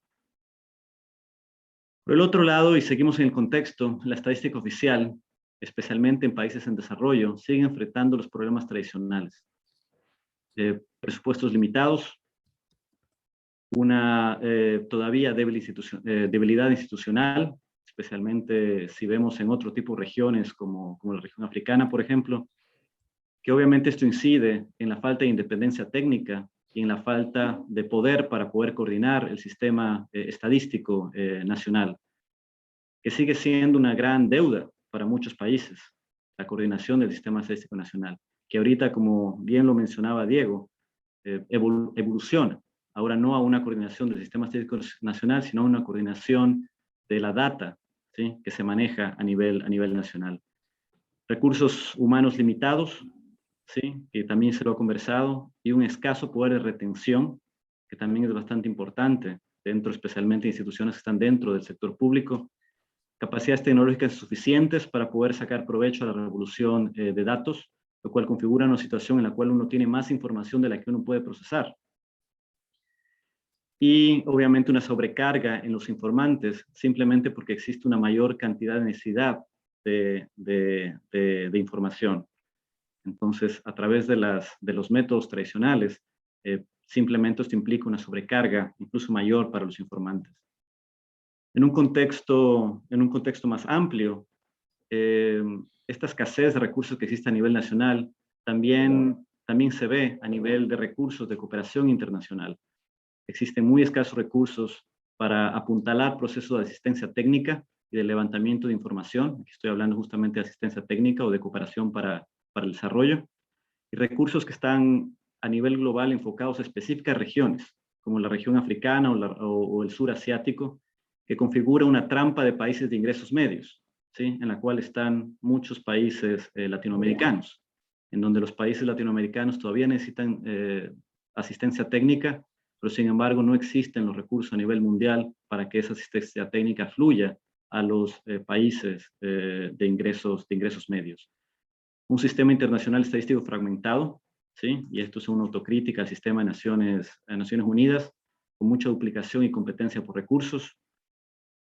Por el otro lado, y seguimos en el contexto, la estadística oficial, especialmente en países en desarrollo, sigue enfrentando los problemas tradicionales. Presupuestos limitados, una todavía debilidad institucional, especialmente si vemos en otro tipo de regiones como la región africana, por ejemplo, que obviamente esto incide en la falta de independencia técnica y en la falta de poder para poder coordinar el sistema estadístico nacional, que sigue siendo una gran deuda para muchos países, la coordinación del sistema estadístico nacional, que ahorita, como bien lo mencionaba Diego, evoluciona. Ahora no a una coordinación del sistema estadístico nacional, sino a una coordinación de la data, ¿sí?, que se maneja a nivel nacional. Recursos humanos limitados, ¿sí?, que también se lo ha conversado, y un escaso poder de retención, que también es bastante importante, dentro especialmente de instituciones que están dentro del sector público. Capacidades tecnológicas suficientes para poder sacar provecho a la revolución de datos, lo cual configura una situación en la cual uno tiene más información de la que uno puede procesar. Y obviamente una sobrecarga en los informantes, simplemente porque existe una mayor cantidad de necesidad de información. Entonces, a través de los métodos tradicionales, simplemente esto implica una sobrecarga incluso mayor para los informantes. En un contexto más amplio, esta escasez de recursos que existe a nivel nacional también se ve a nivel de recursos de cooperación internacional. Existen muy escasos recursos para apuntalar procesos de asistencia técnica y de levantamiento de información. Aquí estoy hablando justamente de asistencia técnica o de cooperación para el desarrollo. Y recursos que están a nivel global enfocados a específicas regiones, como la región africana o el sur asiático, que configura una trampa de países de ingresos medios, ¿sí?, en la cual están muchos países latinoamericanos, en donde los países latinoamericanos todavía necesitan asistencia técnica, pero sin embargo no existen los recursos a nivel mundial para que esa asistencia técnica fluya a los países de ingresos medios. Un sistema internacional estadístico fragmentado, ¿sí?, y esto es una autocrítica al sistema de Naciones Unidas, con mucha duplicación y competencia por recursos,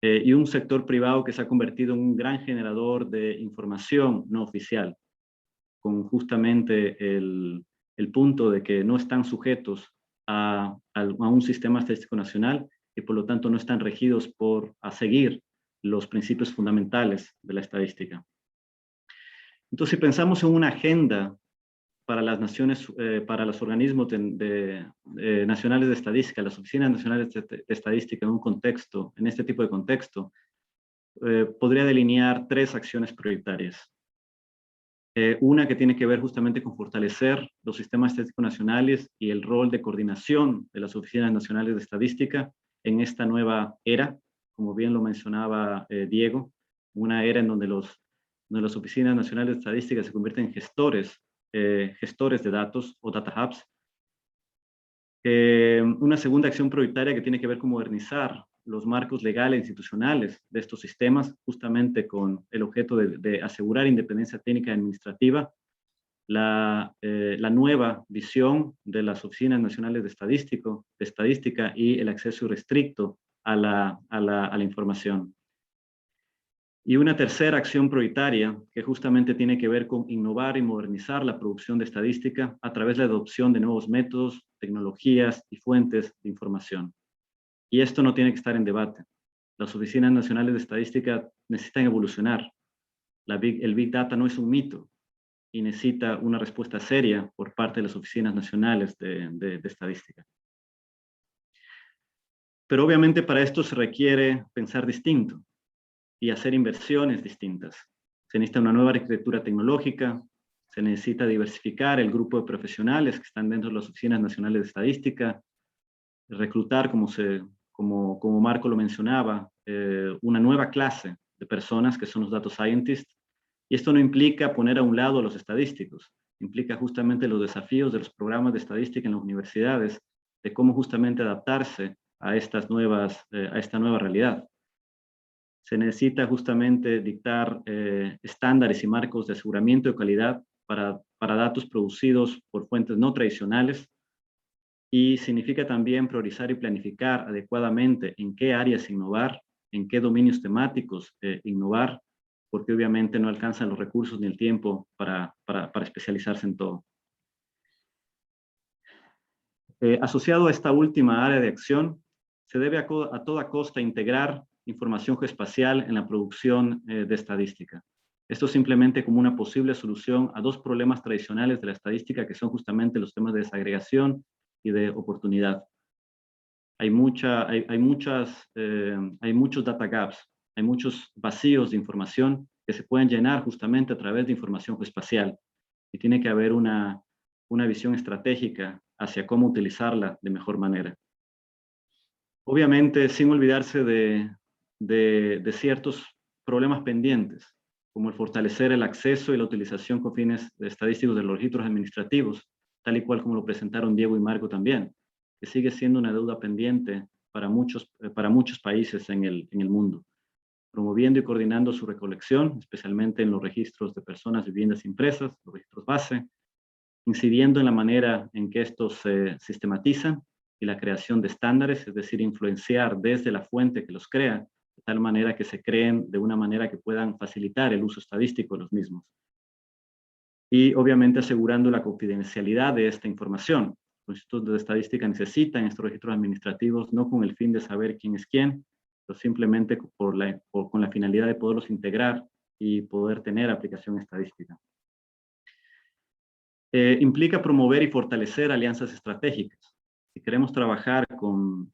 y un sector privado que se ha convertido en un gran generador de información no oficial, con justamente el punto de que no están sujetos a un sistema estadístico nacional y por lo tanto no están regidos a seguir los principios fundamentales de la estadística. Entonces, si pensamos en una agenda para las naciones, para los organismos nacionales de estadística, las oficinas nacionales de estadística en este tipo de contexto, podría delinear 3 acciones prioritarias. Una que tiene que ver justamente con fortalecer los sistemas estadísticos nacionales y el rol de coordinación de las oficinas nacionales de estadística en esta nueva era, como bien lo mencionaba Diego, una era en donde las oficinas nacionales de estadística se convierten en gestores de datos o data hubs. Una segunda acción prioritaria que tiene que ver con modernizar los marcos legales e institucionales de estos sistemas, justamente con el objeto de asegurar independencia técnica y administrativa, la nueva visión de las oficinas nacionales de estadística y el acceso irrestricto a la información. Y una tercera acción prioritaria que justamente tiene que ver con innovar y modernizar la producción de estadística a través de la adopción de nuevos métodos, tecnologías y fuentes de información. Y esto no tiene que estar en debate. Las oficinas nacionales de estadística necesitan evolucionar. El Big Data no es un mito y necesita una respuesta seria por parte de las oficinas nacionales de estadística. Pero obviamente para esto se requiere pensar distinto y hacer inversiones distintas. Se necesita una nueva arquitectura tecnológica, se necesita diversificar el grupo de profesionales que están dentro de las oficinas nacionales de estadística, reclutar, como Marco lo mencionaba, una nueva clase de personas que son los data scientists, Y esto no implica poner a un lado a los estadísticos, implica justamente los desafíos de los programas de estadística en las universidades, de cómo justamente adaptarse a esta nueva realidad. Se necesita justamente dictar estándares y marcos de aseguramiento de calidad para datos producidos por fuentes no tradicionales, y significa también priorizar y planificar adecuadamente en qué áreas innovar, en qué dominios temáticos innovar, porque obviamente no alcanzan los recursos ni el tiempo para especializarse en todo. Asociado a esta última área de acción, se debe a toda costa integrar información geoespacial en la producción de estadística. Esto simplemente como una posible solución a dos problemas tradicionales de la estadística, que son justamente los temas de desagregación y de oportunidad. Hay muchos data gaps, hay muchos vacíos de información que se pueden llenar justamente a través de información geoespacial, y tiene que haber una visión estratégica hacia cómo utilizarla de mejor manera. Obviamente, sin olvidarse de ciertos problemas pendientes, como el fortalecer el acceso y la utilización con fines estadísticos de los registros administrativos, tal y cual como lo presentaron Diego y Marco también, que sigue siendo una deuda pendiente para muchos países en el mundo, promoviendo y coordinando su recolección, especialmente en los registros de personas, viviendas y empresas, los registros base, incidiendo en la manera en que estos se sistematizan y la creación de estándares, es decir, influenciar desde la fuente que los crea, de tal manera que se creen de una manera que puedan facilitar el uso estadístico de los mismos. Y obviamente asegurando la confidencialidad de esta información. Los institutos de estadística necesitan estos registros administrativos no con el fin de saber quién es quién, pero simplemente con la finalidad de poderlos integrar y poder tener aplicación estadística. Implica promover y fortalecer alianzas estratégicas. Si queremos trabajar con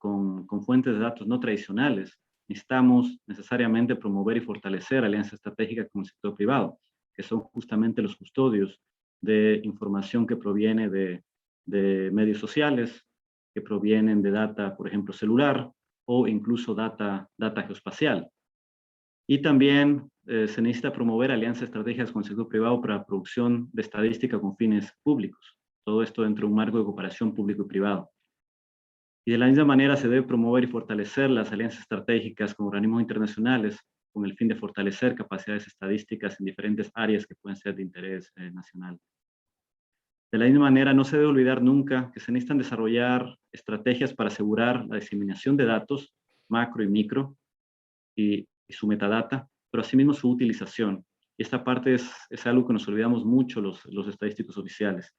fuentes de datos no tradicionales, necesitamos necesariamente promover y fortalecer alianzas estratégicas con el sector privado, que son justamente los custodios de información que proviene de medios sociales, que provienen de data, por ejemplo, celular, o incluso data geoespacial. Y también se necesita promover alianzas estratégicas con el sector privado para la producción de estadística con fines públicos. Todo esto dentro de un marco de cooperación público y privado. Y de la misma manera se debe promover y fortalecer las alianzas estratégicas con organismos internacionales con el fin de fortalecer capacidades estadísticas en diferentes áreas que pueden ser de interés nacional. De la misma manera, no se debe olvidar nunca que se necesitan desarrollar estrategias para asegurar la diseminación de datos, macro y micro, y su metadata, pero asimismo su utilización. Y esta parte es algo que nos olvidamos mucho los estadísticos oficiales,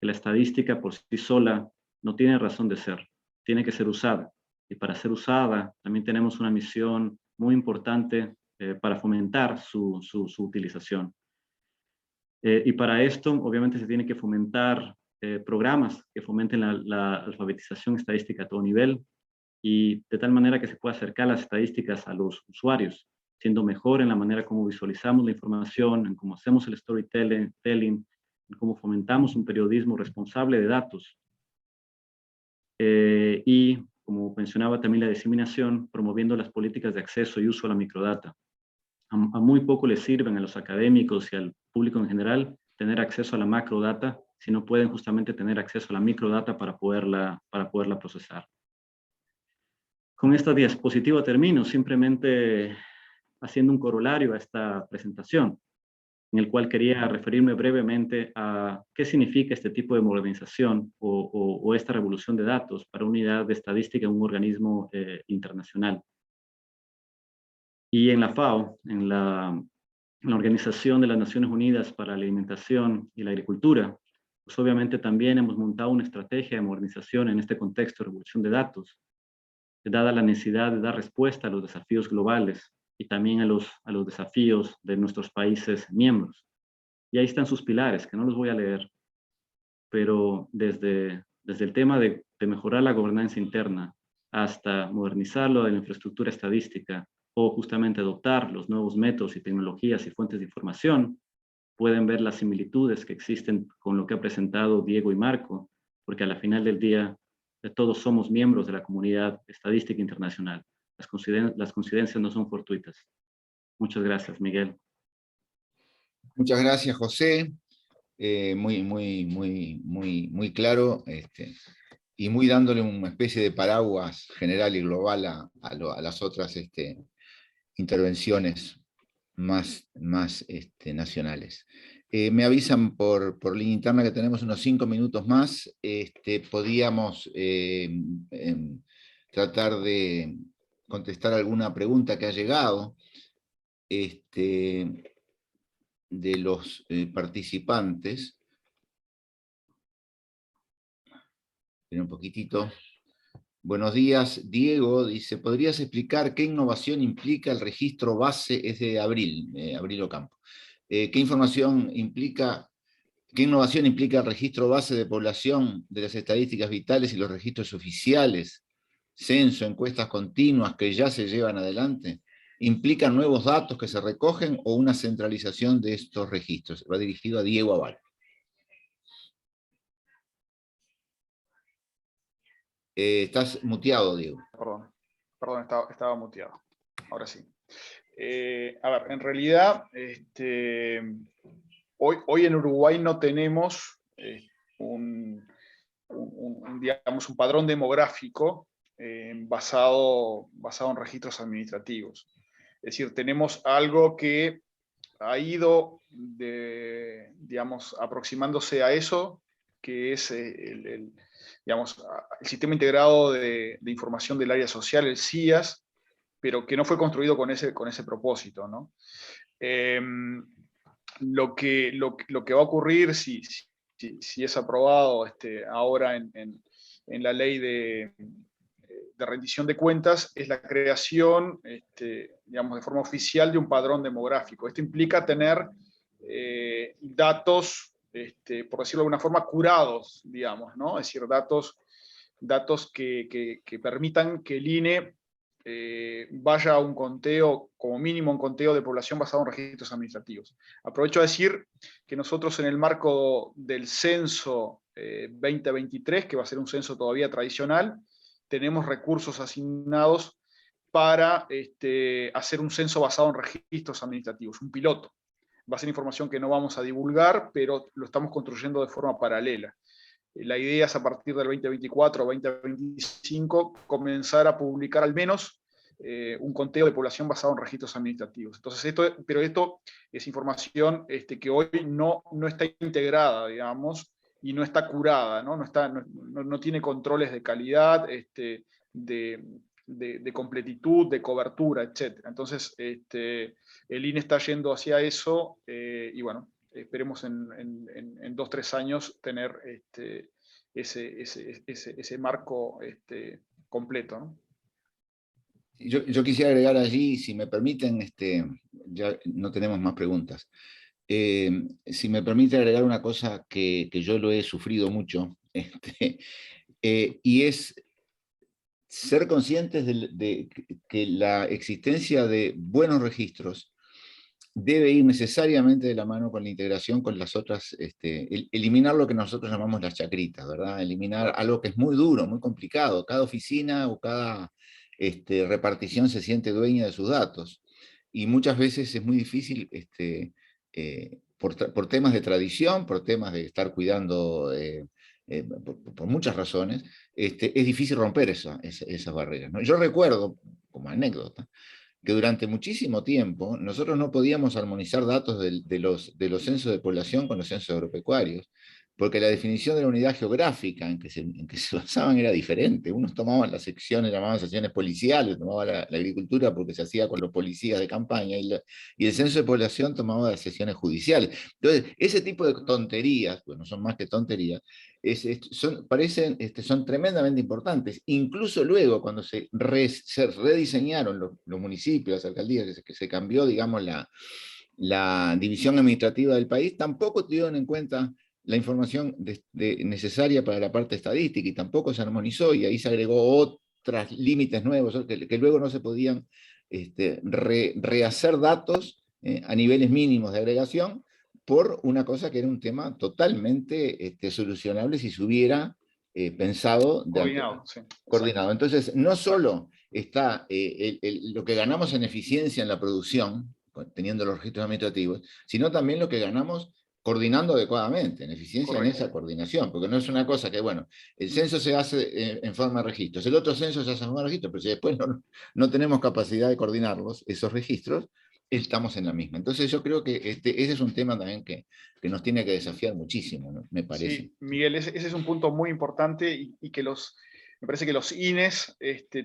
que la estadística por sí sola no tiene razón de ser, tiene que ser usada. Y para ser usada también tenemos una misión muy importante para fomentar su utilización. Y para esto, obviamente, se tiene que fomentar programas que fomenten la alfabetización estadística a todo nivel, y de tal manera que se pueda acercar las estadísticas a los usuarios, siendo mejor en la manera como visualizamos la información, en cómo hacemos el storytelling, en cómo fomentamos un periodismo responsable de datos. Y, como mencionaba también, la diseminación, promoviendo las políticas de acceso y uso a la microdata. A muy poco les sirven a los académicos y al público en general tener acceso a la macrodata si no pueden justamente tener acceso a la microdata para poderla procesar. Con esta diapositiva termino, simplemente haciendo un corolario a esta presentación, en el cual quería referirme brevemente a qué significa este tipo de modernización o esta revolución de datos para una unidad de estadística en un organismo internacional. Y en la FAO, en la Organización de las Naciones Unidas para la Alimentación y la Agricultura, pues obviamente también hemos montado una estrategia de modernización en este contexto de revolución de datos, dada la necesidad de dar respuesta a los desafíos globales y también a los desafíos de nuestros países miembros. Y ahí están sus pilares, que no los voy a leer, pero desde el tema de mejorar la gobernanza interna hasta modernizarlo de la infraestructura estadística o justamente adoptar los nuevos métodos y tecnologías y fuentes de información, pueden ver las similitudes que existen con lo que ha presentado Diego y Marco, porque a la final del día todos somos miembros de la comunidad estadística internacional. Las coincidencias no son fortuitas. Muchas gracias, Miguel. Muchas gracias, José. Muy claro, y muy dándole una especie de paraguas general y global a las otras intervenciones más nacionales. Me avisan por línea interna que tenemos unos 5 minutos más. Podíamos tratar de contestar alguna pregunta que ha llegado de los participantes. Espera un poquitito. Buenos días, Diego. Dice, ¿podrías explicar qué innovación implica el registro base? Es de Abril Ocampo. ¿Qué innovación implica el registro base de población de las estadísticas vitales y los registros oficiales, censo, encuestas continuas que ya se llevan adelante? ¿Implican nuevos datos que se recogen o una centralización de estos registros? Va dirigido a Diego Aval. Estás muteado, Diego. Perdón, estaba muteado. Ahora sí. A ver, en realidad, hoy en Uruguay no tenemos digamos, un padrón demográfico basado en registros administrativos. Es decir, tenemos algo que ha ido, digamos, aproximándose a eso, que es digamos, el Sistema Integrado de Información del Área Social, el SIAS, pero que no fue construido con ese propósito, ¿no? Lo que va a ocurrir si es aprobado ahora en la ley de rendición de cuentas es la creación, digamos, de forma oficial de un padrón demográfico. Esto implica tener datos, por decirlo de alguna forma, curados, digamos, ¿no? Es decir, datos que permitan que el INE vaya a un conteo, como mínimo un conteo de población basado en registros administrativos. Aprovecho a decir que nosotros en el marco del censo 2023, que va a ser un censo todavía tradicional, tenemos recursos asignados para hacer un censo basado en registros administrativos, un piloto. Va a ser información que no vamos a divulgar, pero lo estamos construyendo de forma paralela. La idea es a partir del 2024 o 2025 comenzar a publicar al menos un conteo de población basado en registros administrativos. Entonces, esto es información que hoy no está integrada, digamos, y no está curada, no tiene controles de calidad, de completitud, de cobertura, etc. Entonces, el INE está yendo hacia eso, y bueno, esperemos en 2 o 3 años tener ese marco completo, ¿no? Yo quisiera agregar allí, si me permiten, ya no tenemos más preguntas. Si me permite agregar una cosa que yo lo he sufrido mucho, y es ser conscientes de que la existencia de buenos registros debe ir necesariamente de la mano con la integración con las otras, eliminar lo que nosotros llamamos las chacritas, ¿verdad? Eliminar algo que es muy duro, muy complicado. Cada oficina o cada repartición se siente dueña de sus datos. Y muchas veces es muy difícil, por temas de tradición, por temas de estar cuidando, por muchas razones, es difícil romper esas barreras, ¿no? Yo recuerdo, como anécdota, que durante muchísimo tiempo nosotros no podíamos armonizar datos de los censos de población con los censos agropecuarios, porque la definición de la unidad geográfica en que se basaban era diferente. Unos tomaban las secciones, llamaban secciones policiales, tomaban la agricultura porque se hacía con los policías de campaña, y el censo de población tomaba las secciones judiciales. Entonces, ese tipo de tonterías, bueno, son más que tonterías, son tremendamente importantes. Incluso luego, cuando se rediseñaron los municipios, las alcaldías, que se cambió, digamos, la división administrativa del país, tampoco tuvieron en cuenta la información necesaria para la parte estadística, y tampoco se armonizó, y ahí se agregó otros límites nuevos, que luego no se podían rehacer datos a niveles mínimos de agregación, por una cosa que era un tema totalmente solucionable si se hubiera pensado coordinado. Entonces, no solo está lo que ganamos en eficiencia en la producción, teniendo los registros administrativos, sino también lo que ganamos coordinando adecuadamente, en eficiencia. Correcto. En esa coordinación, porque no es una cosa que, bueno, el censo se hace en forma de registros, el otro censo se hace en forma de registros, pero si después no tenemos capacidad de coordinarlos, esos registros, estamos en la misma. Entonces yo creo que ese es un tema también que nos tiene que desafiar muchísimo, ¿no? Me parece. Sí, Miguel, ese es un punto muy importante y que me parece que los INES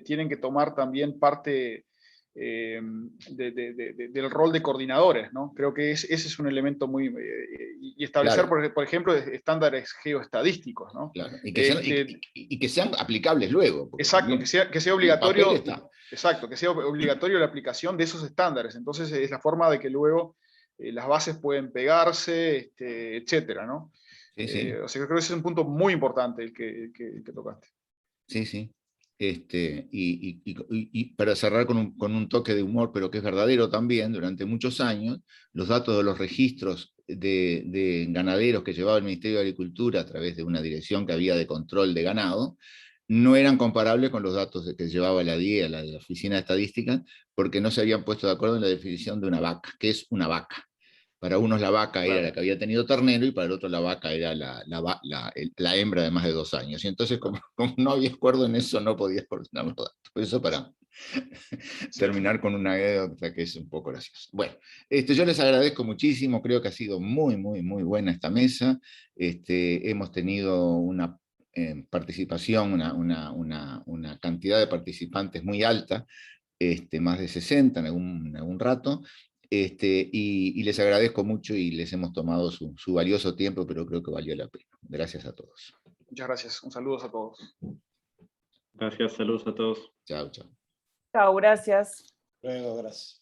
tienen que tomar también parte del rol de coordinadores, ¿no? Creo que ese es un elemento muy... y establecer, Claro. por ejemplo, estándares geoestadísticos, ¿no? Claro. Y que sean aplicables luego. Exacto, que sea obligatorio. está. Exacto, que sea obligatorio la aplicación de esos estándares. Entonces es la forma de que luego las bases pueden pegarse, etcétera, ¿no? Sí, sí. O sea, creo que ese es un punto muy importante el que tocaste. Sí, sí. Y para cerrar con un toque de humor, pero que es verdadero también, durante muchos años, los datos de los registros de ganaderos que llevaba el Ministerio de Agricultura a través de una dirección que había de control de ganado, no eran comparables con los datos que llevaba la DIE, la de la Oficina de Estadística, porque no se habían puesto de acuerdo en la definición de una vaca. ¿Qué es una vaca? Para unos la vaca era la que había tenido ternero y para el otro la vaca era la hembra de más de 2 años. Y entonces, como no había acuerdo en eso, no podías coordinar los datos. Por eso, para terminar con una anécdota que es un poco graciosa. Bueno, yo les agradezco muchísimo, creo que ha sido muy, muy, muy buena esta mesa. Hemos tenido una participación, una cantidad de participantes muy alta, más de 60 en algún rato. Y les agradezco mucho y les hemos tomado su valioso tiempo, pero creo que valió la pena. Gracias a todos. Muchas gracias. Un saludo a todos. Gracias, saludos a todos. Chao, chao. Chao, gracias. Luego, gracias.